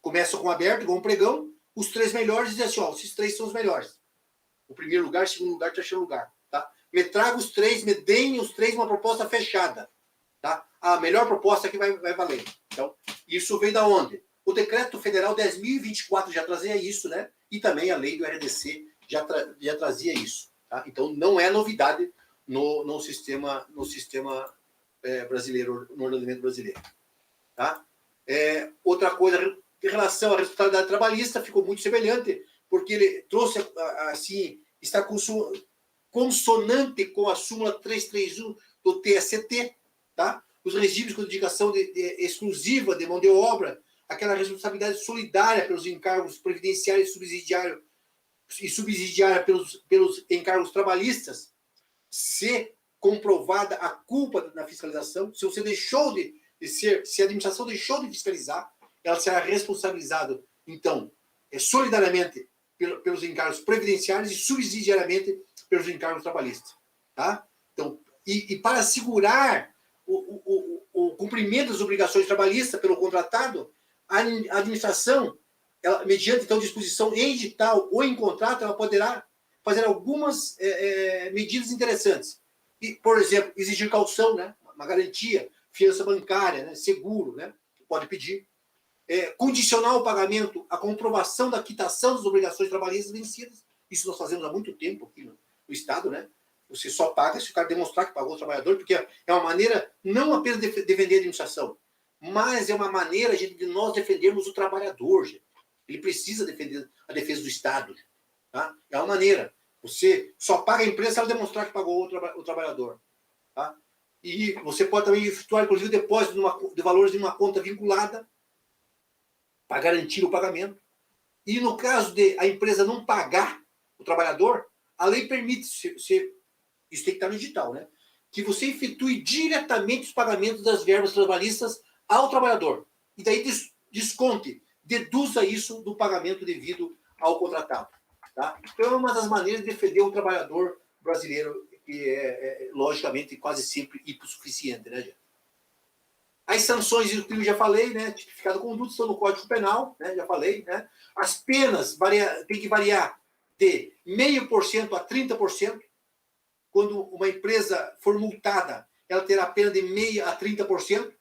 começa com aberto, igual um pregão, os três melhores dizem assim, ó, esses três são os melhores. O primeiro lugar, segundo lugar, terceiro lugar. Tá? Me traga os três, me deem os três uma proposta fechada. Tá? A melhor proposta que vai valer. Então, isso vem da onde? O Decreto Federal 10.024 já trazia isso, né? E também a lei do RDC já trazia isso. Tá? Então, não é novidade no sistema brasileiro, no ordenamento brasileiro. Tá? Outra coisa, em relação à responsabilidade trabalhista, ficou muito semelhante, porque ele trouxe, assim, está consonante com a súmula 331 do TST, tá? Os regimes com dedicação exclusiva de mão de obra, aquela responsabilidade solidária pelos encargos previdenciários e subsidiária pelos encargos trabalhistas, se comprovada a culpa na fiscalização, se você deixou se a administração deixou de fiscalizar, ela será responsabilizada, então, solidariamente pelos encargos previdenciários e subsidiariamente pelos encargos trabalhistas. Tá? Então, e para assegurar o cumprimento das obrigações trabalhistas pelo contratado, a administração, ela, mediante então disposição em edital ou em contrato, ela poderá fazer algumas medidas interessantes. E, por exemplo, exigir caução, né? Uma garantia, fiança bancária, né? Seguro, né? Pode pedir. Condicionar o pagamento à comprovação da quitação das obrigações trabalhistas vencidas. Isso nós fazemos há muito tempo aqui no Estado, né? Você só paga se o cara demonstrar que pagou o trabalhador, porque é uma maneira não apenas de defender a administração, mas é uma maneira de nós defendermos o trabalhador. Gente. Ele precisa defender a defesa do Estado. Tá? É uma maneira. Você só paga a empresa se ela demonstrar que pagou o trabalhador. Tá? E você pode também efetuar, inclusive, o depósito de valores de uma conta vinculada para garantir o pagamento. E no caso de a empresa não pagar o trabalhador, a lei permite, isso tem que estar no edital, né? Que você efetue diretamente os pagamentos das verbas trabalhistas ao trabalhador. E daí desconte, deduza isso do pagamento devido ao contratado. Tá? Então, é uma das maneiras de defender o trabalhador brasileiro, que logicamente, quase sempre hipossuficiente, né, gente? As sanções do crime, já falei, né? Tipificado conduta, estão no Código Penal, né? Já falei, né? As penas tem que variar de 0,5% a 30%. Quando uma empresa for multada, ela terá pena de 0,5% a 30%.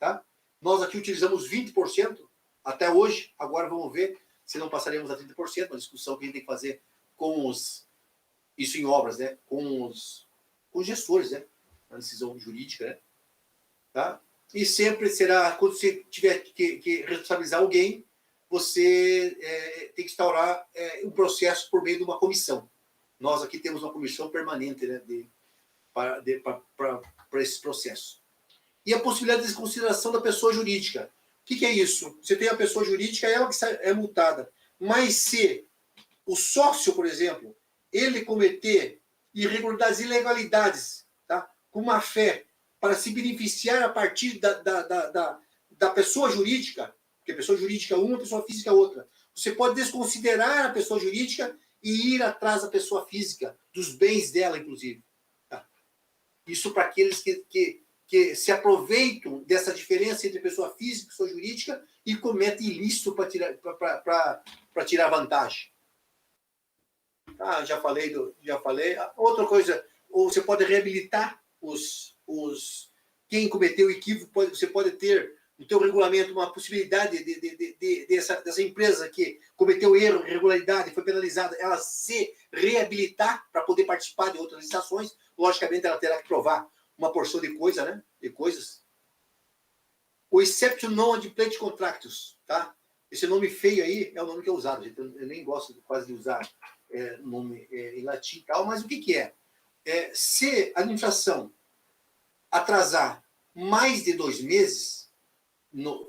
Tá? Nós aqui utilizamos 20% até hoje. Agora vamos ver se não passaremos a 30%. Uma discussão que a gente tem que fazer com isso em obras, né? Com os gestores, né? Uma decisão jurídica, né? Tá? E sempre será, quando você tiver que responsabilizar alguém, você tem que instaurar um processo por meio de uma comissão. Nós aqui temos uma comissão permanente, né, para esse processo. E a possibilidade de desconsideração da pessoa jurídica. O que é isso? Você tem a pessoa jurídica, ela que é multada. Mas se o sócio, por exemplo, ele cometer irregularidades, ilegalidades, tá, com má fé, para se beneficiar a partir da pessoa jurídica, porque a pessoa jurídica é uma, a pessoa física é outra. Você pode desconsiderar a pessoa jurídica e ir atrás da pessoa física, dos bens dela, inclusive. Tá? Isso para aqueles que se aproveitam dessa diferença entre pessoa física e pessoa jurídica e cometem ilícito para tirar vantagem. Já falei. Outra coisa, ou você pode reabilitar quem cometeu equívoco, você pode ter no teu regulamento uma possibilidade dessa empresa que cometeu erro, irregularidade, foi penalizada, ela se reabilitar para poder participar de outras licitações. Logicamente, ela terá que provar uma porção de coisa, né? De coisas. O exception non-admitted contractus, tá? Esse nome feio aí é o nome que é usado. Eu nem gosto quase de usar nome em latim e tal, mas o que é? Se a administração atrasar mais de 2 meses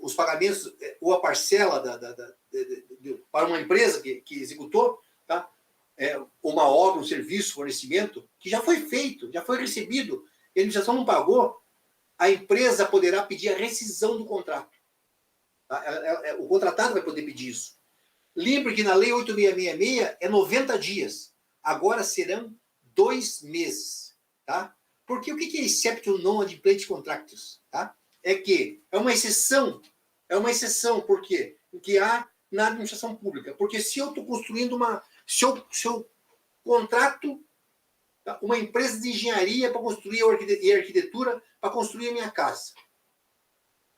os pagamentos ou a parcela para uma empresa que executou, tá? Uma obra, um serviço, fornecimento, que já foi feito, já foi recebido, e a administração não pagou, a empresa poderá pedir a rescisão do contrato. Tá? O contratado vai poder pedir isso. Lembre que na Lei 8666 é 90 dias. Agora serão 2 meses. Tá? Porque o que é exception non-admitted contractus? Tá? É uma exceção. É uma exceção, por quê? Que há na administração pública. Porque se eu estou construindo se eu contrato uma empresa de engenharia para construir e arquitetura para construir a minha casa.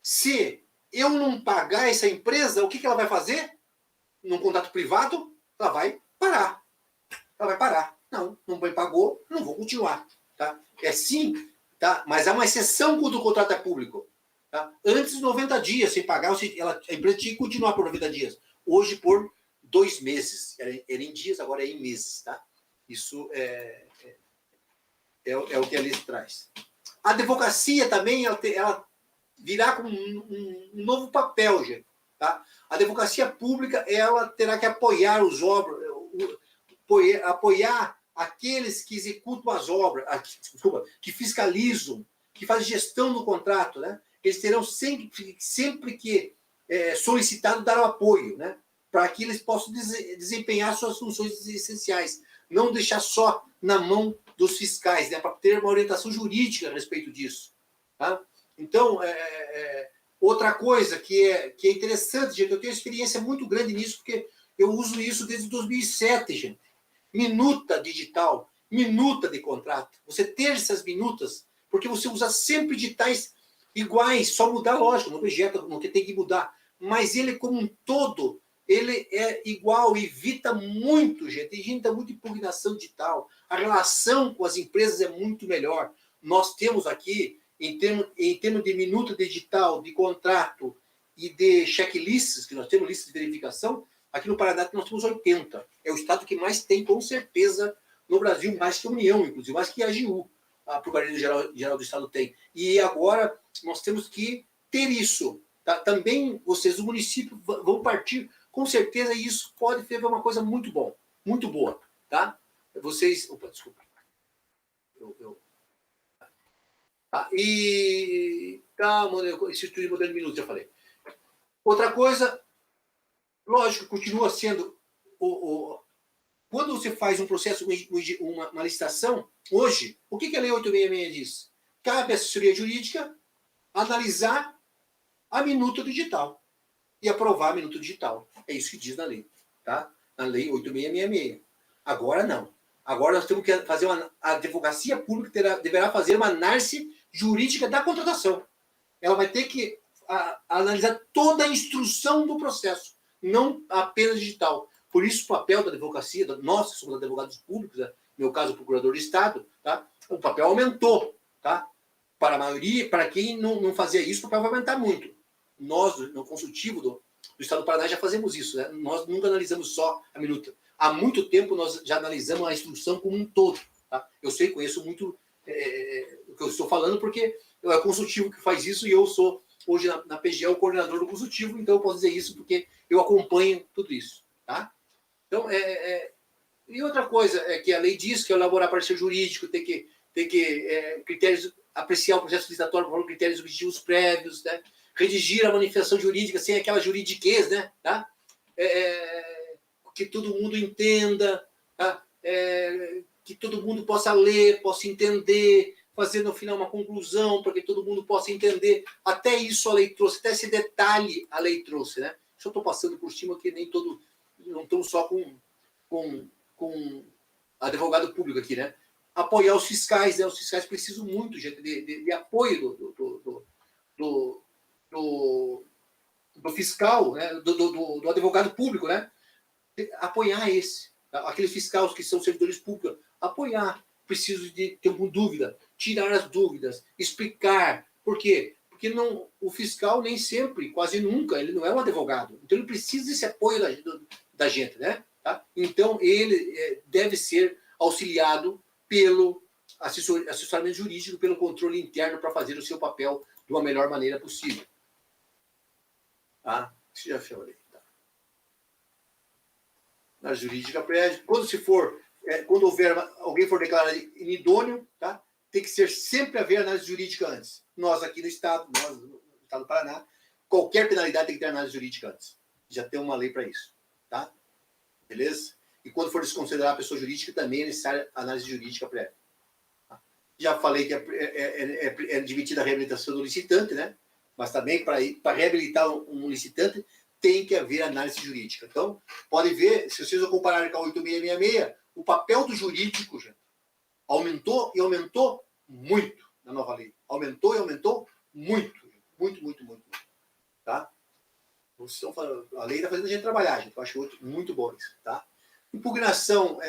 Se eu não pagar essa empresa, o que ela vai fazer? Num contrato privado, ela vai parar. Ela vai parar. Não me pagou, não vou continuar. Tá? É sim, tá? Mas há uma exceção quando o contrato é público. Tá? Antes de 90 dias, sem pagar, a empresa tinha que continuar por 90 dias. Hoje, por 2 meses. Era em dias, agora é em meses. Tá? Isso é o que a lei traz. A advocacia também, ela virá com um novo papel, gente. Tá? A advocacia pública, ela terá que apoiar os obras, apoiar aqueles que executam as obras, que fiscalizam, que fazem gestão do contrato, né? Eles terão sempre que solicitado dar o apoio, né? Para que eles possam desempenhar suas funções essenciais. Não deixar só na mão dos fiscais, né? Para ter uma orientação jurídica a respeito disso. Tá? Então, outra coisa que é interessante, gente, eu tenho experiência muito grande nisso, porque eu uso isso desde 2007, gente. Minuta digital, minuta de contrato. Você ter essas minutas, porque você usa sempre digitais iguais, só mudar, lógico, no objeto, no que tem que mudar. Mas ele, como um todo, ele é igual, evita muito, gente, evita muita impugnação digital. A relação com as empresas é muito melhor. Nós temos aqui, em termos de minuta digital, de contrato e de checklists, que nós temos listas de verificação, aqui no Paraná nós temos 80. É o estado que mais tem, com certeza, no Brasil, mais que a União, inclusive, mais que a AGU, a Procuradoria-Geral do Estado tem. E agora nós temos que ter isso. Tá? Também vocês, o município, vão partir, com certeza, e isso pode ser uma coisa muito boa. Tá? Vocês... Opa, desculpa. Tá? E... Tá, Instituto de Modelo de Minutos, já falei. Outra coisa, lógico, continua sendo... Quando você faz um processo, uma licitação, hoje, o que a Lei 866 diz? Cabe à assessoria jurídica analisar a minuta digital e aprovar a minuta digital. É isso que diz na lei. Tá? Na Lei 8666. Agora não. Agora nós temos que fazer a advocacia pública deverá fazer uma análise jurídica da contratação. Ela vai ter que analisar toda a instrução do processo, não apenas digital. Por isso, o papel da advocacia, nós que somos advogados públicos, né? No meu caso, o procurador de Estado, tá? O papel aumentou. Tá? Para a maioria, para quem não fazia isso, o papel vai aumentar muito. Nós, no consultivo do Estado do Paraná, já fazemos isso. Né? Nós nunca analisamos só a minuta. Há muito tempo nós já analisamos a instrução como um todo. Tá? Eu conheço muito o que eu estou falando, porque é o consultivo que faz isso e eu sou, hoje, na PGE, o coordenador do consultivo, então eu posso dizer isso porque eu acompanho tudo isso. Tá? Então, e outra coisa é que a lei diz que elaborar parecer jurídico tem que critérios, apreciar o processo licitatório por critérios objetivos prévios, né? Redigir a manifestação jurídica sem aquela juridiquez, né? Tá? Que todo mundo entenda, tá? Que todo mundo possa ler, possa entender, fazer no final uma conclusão para que todo mundo possa entender. Até isso a lei trouxe, até esse detalhe a lei trouxe, né? Só estou passando por cima que nem todo... Não estamos só com advogado público aqui, né? Apoiar os fiscais, né? Os fiscais precisam muito, gente, de apoio do fiscal, né? Do advogado público, né? Apoiar esse. Tá? Aqueles fiscais que são servidores públicos, apoiar. Preciso de ter alguma dúvida, tirar as dúvidas, explicar. Por quê? Porque não, o fiscal nem sempre, quase nunca, ele não é um advogado. Então ele precisa desse apoio da gente, né? Tá? Então ele deve ser auxiliado pelo assessoramento jurídico, pelo controle interno para fazer o seu papel de uma melhor maneira possível. Tá? Isso já falei. Tá? Na jurídica, quando houver alguém for declarado inidôneo, tá? Tem que sempre haver análise jurídica antes. Nós aqui no Estado, no Estado do Paraná, qualquer penalidade tem que ter análise jurídica antes. Já tem uma lei para isso. Tá? Beleza? E quando for desconsiderar a pessoa jurídica, também é necessária análise jurídica prévia. Tá? Já falei que é admitida a reabilitação do licitante, né? Mas também, para reabilitar um licitante, tem que haver análise jurídica. Então, pode ver, se vocês compararem com a 8666, o papel do jurídico, gente, aumentou e aumentou muito na nova lei. Aumentou e aumentou muito. Muito, muito, muito. Tá? A lei está fazendo a gente trabalhar, gente. Eu acho muito bom isso. Tá? Impugnação,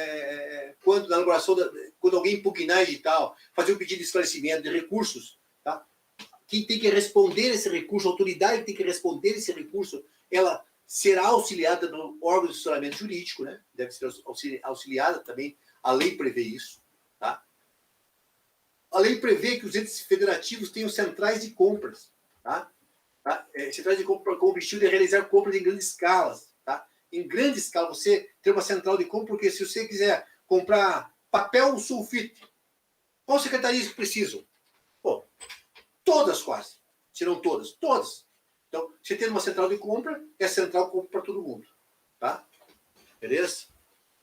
quando na elaboração, quando alguém impugnar edital, fazer um pedido de esclarecimento de recursos, tá? Quem tem que responder esse recurso, a autoridade que tem que responder esse recurso, ela será auxiliada no órgão de assessoramento jurídico, né? Deve ser auxiliada também, a lei prevê isso. Tá? A lei prevê que os entes federativos tenham centrais de compras. Tá? Centrais de compra com o objetivo de realizar compras em grandes escalas. Tá? Em grande escala, você ter uma central de compra, porque se você quiser comprar papel sulfite, qual secretarias que precisam? Pô, todas quase. Se não todas. Todas. Então, você tem uma central de compra, é central compra para todo mundo. Tá? Beleza?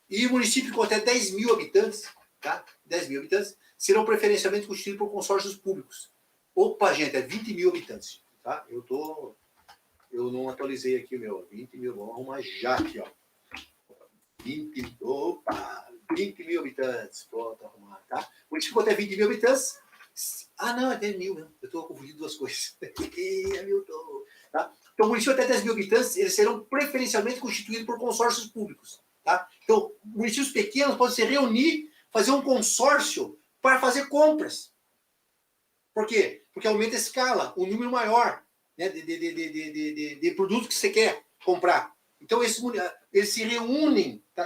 E o município com até 10 mil habitantes, tá? 10 mil habitantes, serão preferencialmente constituídos por consórcios públicos. Opa, gente, é 20 mil habitantes. Tá? Eu não atualizei aqui o meu. 20 mil, vamos arrumar já aqui, ó. 20 mil habitantes. Pronto, arrumar, tá? O município com até 20 mil habitantes. Ah, não, é 10 mil, né? Eu estou confundindo duas coisas. Tá? Então, o município até 10 mil habitantes, eles serão preferencialmente constituídos por consórcios públicos. Tá? Então, municípios pequenos podem se reunir, fazer um consórcio para fazer compras. Por quê? Porque aumenta a escala, o número maior, né, de produtos que você quer comprar. Então, eles se reúnem, tá?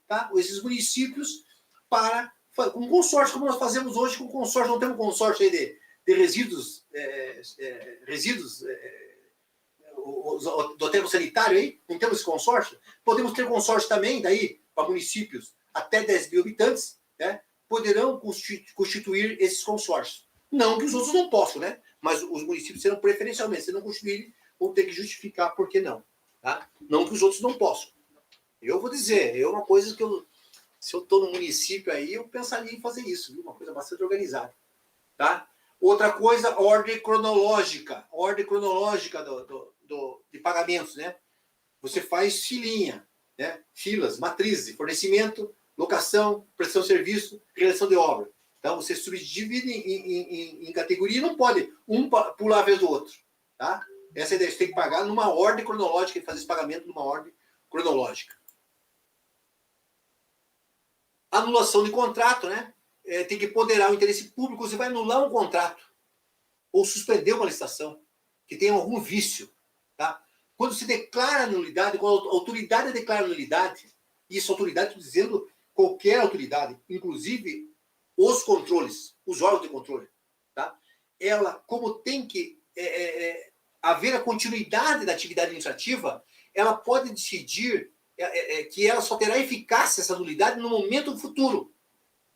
Tá? Esses municípios para um consórcio, como nós fazemos hoje com consórcio. Não temos consórcio aí de resíduos, do aterro sanitário aí, não temos esse consórcio. Podemos ter consórcio também, daí, para municípios até 10 mil habitantes, né, poderão constituir esses consórcios. Não que os outros não possam, né? Mas os municípios serão preferencialmente, se não constituírem, vão ter que justificar por que não. Tá? Não que os outros não possam. Eu vou dizer, é uma coisa que se eu estou no município aí, eu pensaria em fazer isso, viu? Uma coisa bastante organizada. Tá? Outra coisa, ordem cronológica de pagamentos, né? Você faz filinha, né? Filas, matrizes de fornecimento, locação, prestação de serviço, realização de obra. Então, você subdivide em categoria e não pode um pular a vez do outro. Tá? Essa é a ideia, você tem que pagar numa ordem cronológica e fazer esse pagamento numa ordem cronológica. Anulação de contrato, né? Tem que ponderar o interesse público. Você vai anular um contrato ou suspender uma licitação que tenha algum vício. Tá? Quando se declara nulidade, quando a autoridade declara nulidade, isso autoridade, estou dizendo qualquer autoridade, inclusive os controles, os órgãos de controle, tá? Ela, como tem que haver a continuidade da atividade administrativa, ela pode decidir que ela só terá eficácia, essa nulidade, no momento futuro.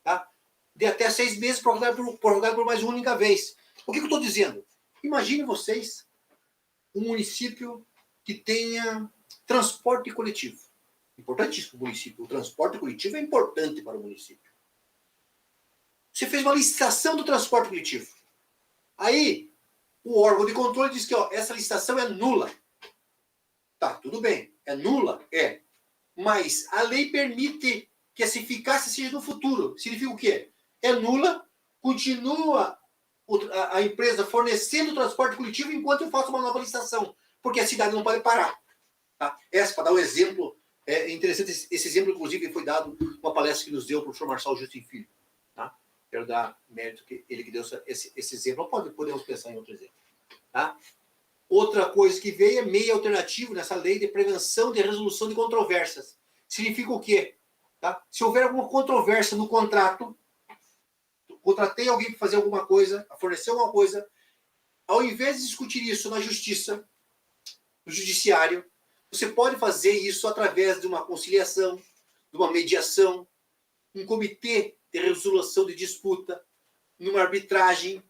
Tá? De até 6 meses, prorrogado por mais uma única vez. O que eu estou dizendo? Imagine vocês um município que tenha transporte coletivo. Importantíssimo para o município. O transporte coletivo é importante para o município. Você fez uma licitação do transporte coletivo. Aí, o órgão de controle diz que essa licitação é nula. Tá, tudo bem. É nula? É. Mas a lei permite que essa eficácia seja no futuro. Significa o quê? É nula, continua a empresa fornecendo o transporte coletivo enquanto eu faço uma nova licitação, porque a cidade não pode parar. Tá? Essa, para dar um exemplo, é interessante, esse exemplo, inclusive, foi dado numa palestra que nos deu o professor Marçal Justin Filho. Tá? Quero dar mérito que ele que deu esse exemplo. Podemos pensar em outro exemplo. Tá? Outra coisa que veio é meio alternativo nessa lei de prevenção de resolução de controvérsias. Significa o quê? Tá? Se houver alguma controvérsia no contrato, contratei alguém para fazer alguma coisa, fornecer alguma coisa, ao invés de discutir isso na justiça, no judiciário, você pode fazer isso através de uma conciliação, de uma mediação, um comitê de resolução de disputa, numa arbitragem,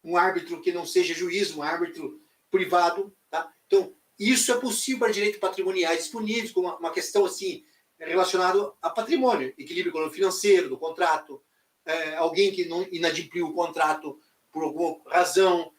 um árbitro que não seja juiz, um árbitro privado. Tá? Então, isso é possível para direitos patrimoniais disponíveis, com uma questão assim relacionada a patrimônio, equilíbrio econômico financeiro do contrato, alguém que não inadimpliu o contrato por alguma razão,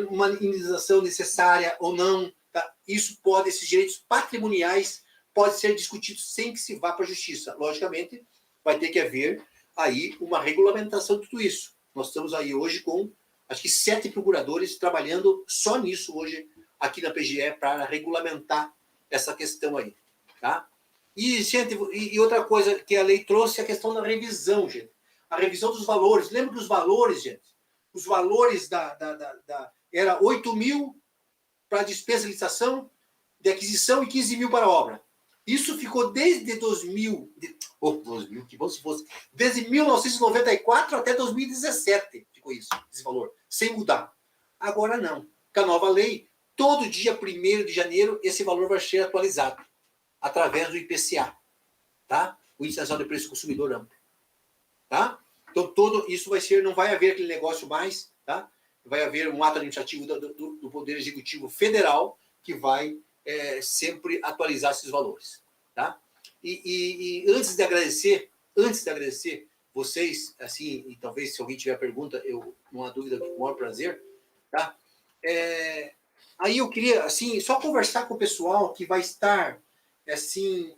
uma indenização necessária ou não. Tá? Isso pode, esses direitos patrimoniais podem ser discutidos sem que se vá para a justiça. Logicamente, vai ter que haver aí uma regulamentação de tudo isso. Nós estamos aí hoje com, acho que 7 procuradores trabalhando só nisso hoje, aqui na PGE, para regulamentar essa questão aí. Tá? E, gente, e outra coisa que a lei trouxe é a questão da revisão, gente. A revisão dos valores. Lembra que os valores, gente? Os valores era 8 mil para despesa de licitação, de aquisição e 15 mil para obra. Isso ficou desde 2000, que bom se fosse, desde 1994 até 2017 ficou isso, esse valor, sem mudar. Agora não. Com a nova lei, todo dia 1º de janeiro, esse valor vai ser atualizado, através do IPCA, tá? O Índice Nacional de Preço do Consumidor Amplo. Tá? Então, todo isso vai ser, não vai haver aquele negócio mais, tá? Vai haver um ato administrativo do Poder Executivo Federal que vai sempre atualizar esses valores. Tá? E antes de agradecer vocês, assim, e talvez se alguém tiver pergunta, eu, não há dúvida, com o maior prazer, tá? Aí eu queria, assim, só conversar com o pessoal que vai estar, assim,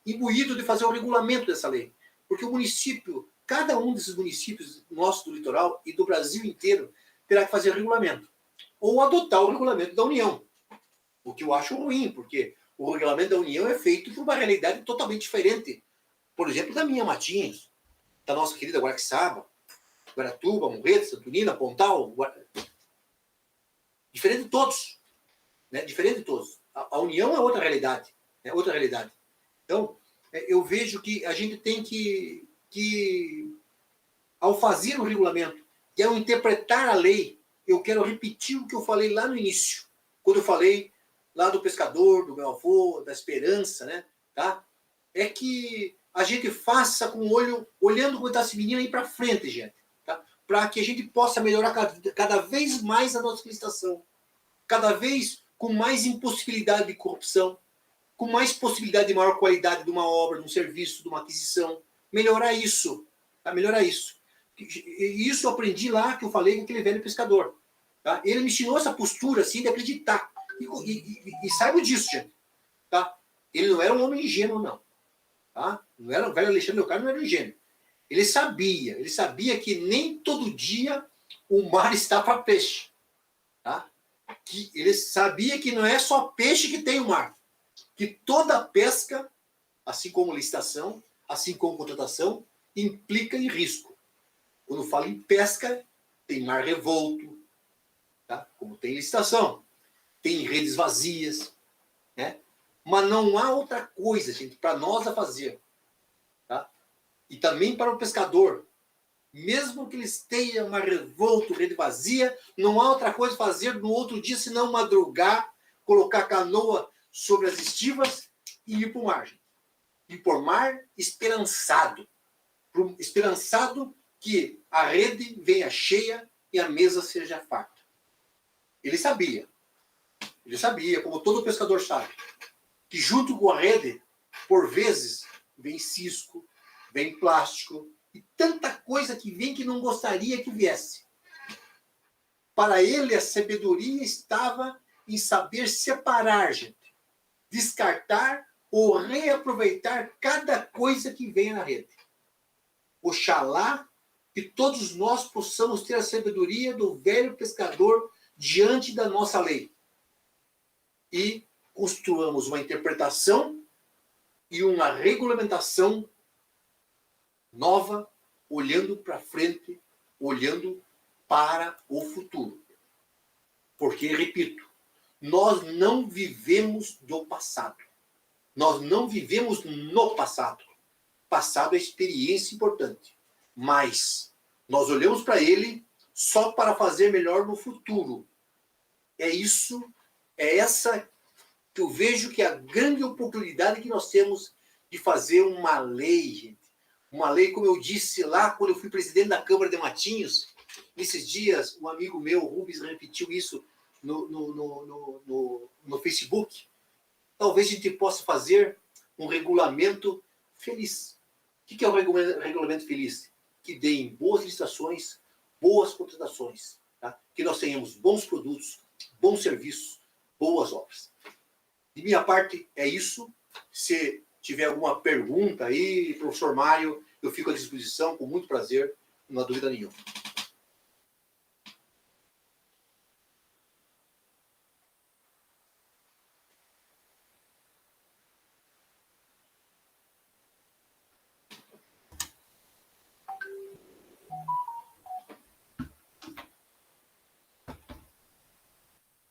imbuído de fazer o regulamento dessa lei. Porque o município, cada um desses municípios nossos do litoral e do Brasil inteiro, terá que fazer regulamento. Ou adotar o regulamento da União. O que eu acho ruim, porque o regulamento da União é feito por uma realidade totalmente diferente. Por exemplo, da minha Matinhos, da nossa querida Guaraxaba, Guaratuba, Morretes, Santonina, Pontal. Diferente de todos. Né? Diferente de todos. A União é outra realidade. É outra realidade. Então, eu vejo que a gente tem que ao fazer o regulamento e ao interpretar a lei, eu quero repetir o que eu falei lá no início, quando eu falei lá do pescador, do meu avô, da esperança, né? Tá? É que a gente faça com o olho, olhando como está esse menino aí para frente, gente. Tá? Para que a gente possa melhorar cada vez mais a nossa licitação. Cada vez com mais impossibilidade de corrupção, com mais possibilidade de maior qualidade de uma obra, de um serviço, de uma aquisição. Melhorar isso. Tá? Melhorar isso. E isso eu aprendi lá, que eu falei com aquele velho pescador. Tá? Ele me ensinou essa postura assim, de acreditar. E saiba disso, gente. Tá? Ele não era um homem ingênuo, não. Tá? Não era, o velho Alexandre Leocádio não era um ingênuo. Ele sabia que nem todo dia o mar está para peixe. Tá? Que ele sabia que não é só peixe que tem o mar. Que toda pesca, assim como licitação, assim como contratação, implica em risco. Quando falo em pesca, tem mar revolto, tá? Como tem licitação, tem redes vazias, né? Mas não há outra coisa, gente, para nós a fazer. Tá? E também para o pescador. Mesmo que ele esteja mar revolto, rede vazia, não há outra coisa a fazer no outro dia senão madrugar, colocar a canoa sobre as estivas e ir para o mar. Ir por mar esperançado. Esperançado que a rede venha cheia e a mesa seja farta. Ele sabia, como todo pescador sabe, que junto com a rede, por vezes, vem cisco, vem plástico e tanta coisa que vem que não gostaria que viesse. Para ele, a sabedoria estava em saber separar, gente, descartar ou reaproveitar cada coisa que venha na rede. Oxalá que todos nós possamos ter a sabedoria do velho pescador diante da nossa lei e construamos uma interpretação e uma regulamentação nova, olhando para frente, olhando para o futuro. Porque, repito, nós não vivemos do passado. Nós não vivemos no passado. Passado é experiência importante. Mas nós olhamos para ele só para fazer melhor no futuro. É isso, é essa que eu vejo que é a grande oportunidade que nós temos de fazer uma lei, gente. Uma lei, como eu disse lá, quando eu fui presidente da Câmara de Matinhos, nesses dias, um amigo meu, o Rubens, repetiu isso no Facebook. Talvez a gente possa fazer um regulamento feliz. O que é um regulamento feliz? Que deem boas licitações, boas contratações. Tá? Que nós tenhamos bons produtos, bons serviços, boas obras. De minha parte, é isso. Se tiver alguma pergunta aí, professor Mário, eu fico à disposição, com muito prazer, não há dúvida nenhuma.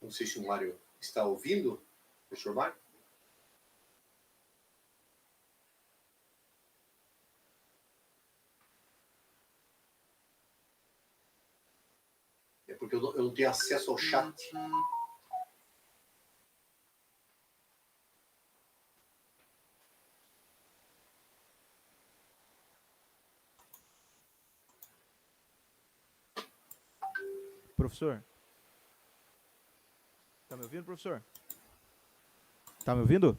Não sei se o Mário está ouvindo, professor Mário. É porque eu não tenho acesso ao chat. Professor? Tá me ouvindo, professor? Tá me ouvindo?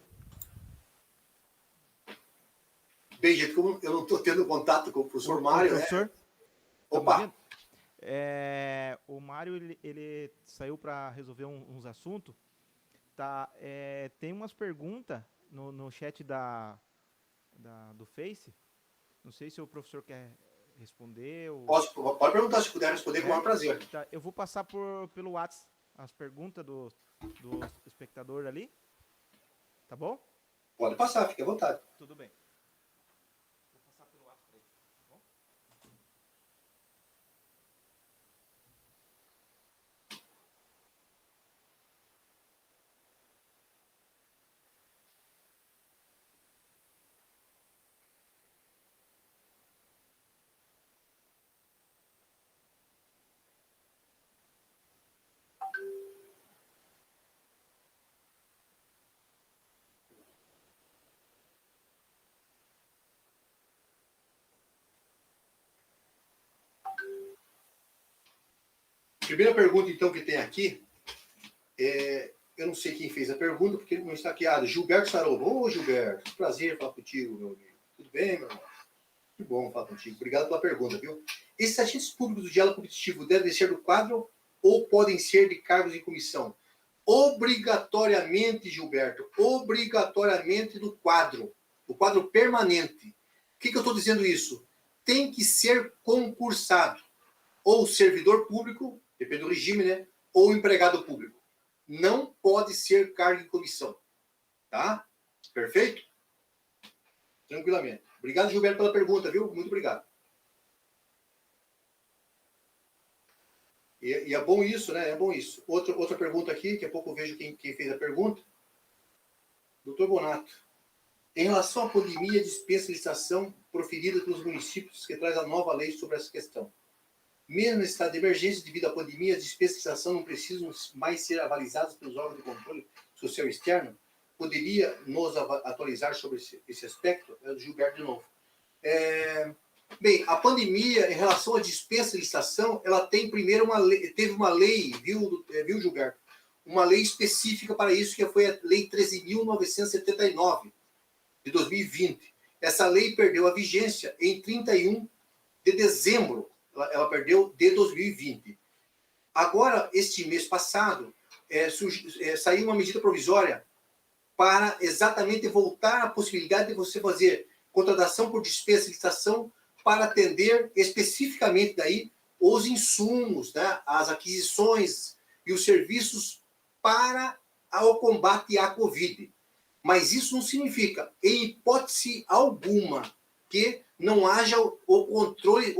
Bem, gente, como eu não estou tendo contato com o professor Mário, professor? né? Opa! O Mário, ele saiu para resolver uns assuntos. Tá, tem umas perguntas no chat do Face. Não sei se o professor quer responder. Ou... Pode perguntar, se puder responder, com o maior prazer. Tá, eu vou passar pelo WhatsApp as perguntas do espectador ali. Tá bom? Pode passar, fique à vontade. Tudo bem. Vou passar pelo WhatsApp para ele. Tá bom? Primeira pergunta, então, que tem aqui, eu não sei quem fez a pergunta, porque ele não está aqui. Gilberto Sarova. Ô, Gilberto, prazer falar contigo, meu amigo. Tudo bem, meu irmão? Que bom falar contigo. Obrigado pela pergunta, viu? Esses agentes públicos do diálogo competitivo devem ser do quadro ou podem ser de cargos em comissão? Obrigatoriamente, Gilberto, obrigatoriamente do quadro permanente. O que eu estou dizendo isso? Tem que ser concursado, ou servidor público, depende do regime, né? Ou empregado público. Não pode ser cargo em comissão. Tá? Perfeito? Tranquilamente. Obrigado, Gilberto, pela pergunta, viu? Muito obrigado. E é bom isso, né? É bom isso. Outra pergunta aqui, daqui a pouco eu vejo quem fez a pergunta. Doutor Bonato. Em relação à pandemia, dispensa licitação proferida pelos municípios que traz a nova lei sobre essa questão. Mesmo em estado de emergência devido à pandemia, as dispensas de licitação não precisam mais ser avalizadas pelos órgãos de controle social externo? Poderia nos atualizar sobre esse aspecto? É o Gilberto de novo. Bem, a pandemia, em relação à dispensa de licitação, ela tem primeiro teve uma lei, viu, Gilberto? Uma lei específica para isso, que foi a Lei 13.979, de 2020. Essa lei perdeu a vigência em 31 de dezembro. Ela perdeu de 2020. Agora, este mês passado, saiu uma medida provisória para exatamente voltar à possibilidade de você fazer contratação por dispensa de licitação para atender especificamente daí os insumos, né, as aquisições e os serviços para o combate à Covid. Mas isso não significa, em hipótese alguma, que não haja o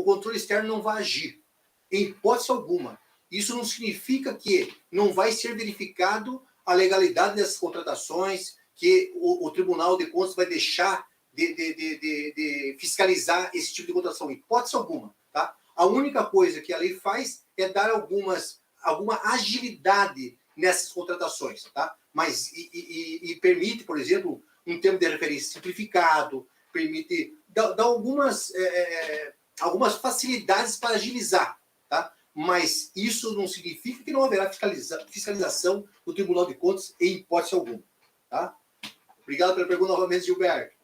controle externo não vai agir. Em hipótese alguma. Isso não significa que não vai ser verificado a legalidade dessas contratações, que o Tribunal de Contas vai deixar de fiscalizar esse tipo de contratação. Em hipótese alguma. Tá? A única coisa que a lei faz é dar alguma agilidade nessas contratações. Tá? Mas e permite, por exemplo, um termo de referência simplificado, permite dar algumas facilidades para agilizar. Tá? Mas isso não significa que não haverá fiscalização do Tribunal de Contas em hipótese alguma. Tá? Obrigado pela pergunta novamente, Gilberto.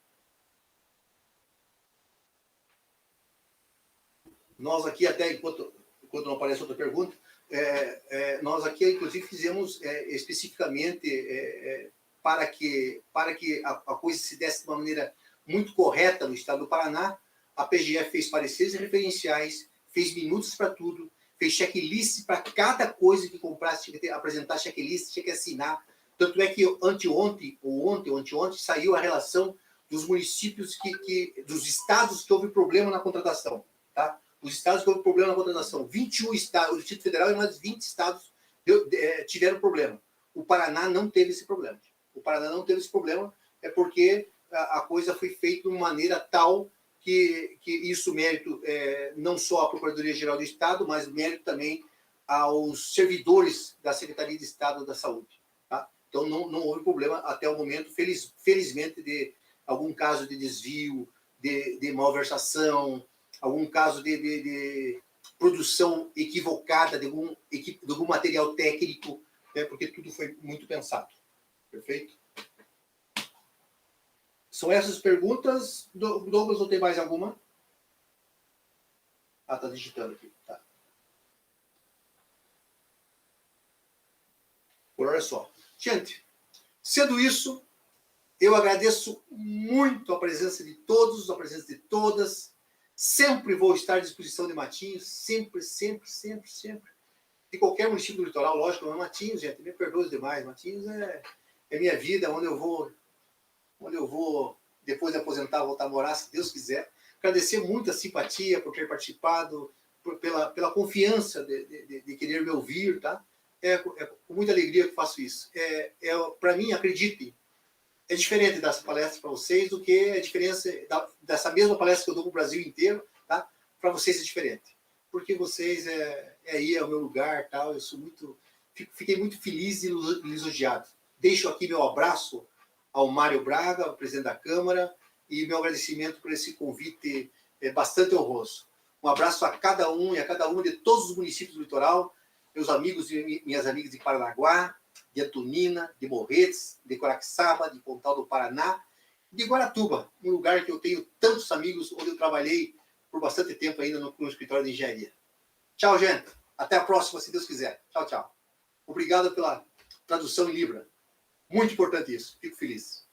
Nós aqui, até enquanto não aparece outra pergunta, nós aqui, inclusive, fizemos especificamente para que a coisa se desse de uma maneira muito correta no estado do Paraná. A PGF fez pareceres referenciais, fez minutos para tudo, fez checklist para cada coisa que comprasse, tinha que apresentar checklist, tinha que assinar. Tanto é que ontem saiu a relação dos municípios dos estados que houve problema na contratação. Tá? Os estados que houve problema na contratação, 21 estados, o Distrito Federal e mais 20 estados tiveram problema. O Paraná não teve esse problema. O Paraná não teve esse problema, porque a coisa foi feita de uma maneira tal que isso mérito não só à Procuradoria-Geral do Estado, mas mérito também aos servidores da Secretaria de Estado da Saúde. Tá? Então, não houve problema até o momento, felizmente, de algum caso de desvio, de malversação, algum caso de produção equivocada de algum material técnico, né, porque tudo foi muito pensado. Perfeito? São essas perguntas. Douglas, ou tem mais alguma? Ah, está digitando aqui. Tá. Por hora só. Gente, sendo isso, eu agradeço muito a presença de todos, a presença de todas. Sempre vou estar à disposição de Matinhos, sempre. De qualquer município do litoral, lógico, mas Matinhos, gente, me perdoe demais. Matinhos é minha vida, onde eu vou, depois de aposentar, voltar a morar, se Deus quiser. Agradecer muito a simpatia por ter participado, pela confiança de querer me ouvir, tá? É com muita alegria que faço isso. Para mim, acreditem, é diferente dessa palestra para vocês do que a diferença dessa mesma palestra que eu dou para o Brasil inteiro, tá? Para vocês é diferente. Porque vocês aí é o meu lugar, tal. Eu fiquei muito feliz e lisonjeado. Deixo aqui meu abraço ao Mário Braga, o presidente da Câmara, e meu agradecimento por esse convite bastante honroso. Um abraço a cada um e a cada uma de todos os municípios do litoral, meus amigos e minhas amigas de Paranaguá, de Antonina, de Morretes, de Coraxaba, de Pontal do Paraná, de Guaratuba, um lugar que eu tenho tantos amigos, onde eu trabalhei por bastante tempo ainda no escritório de engenharia. Tchau, gente. Até a próxima, se Deus quiser. Tchau, tchau. Obrigado pela tradução em Libra. Muito importante isso. Fico feliz.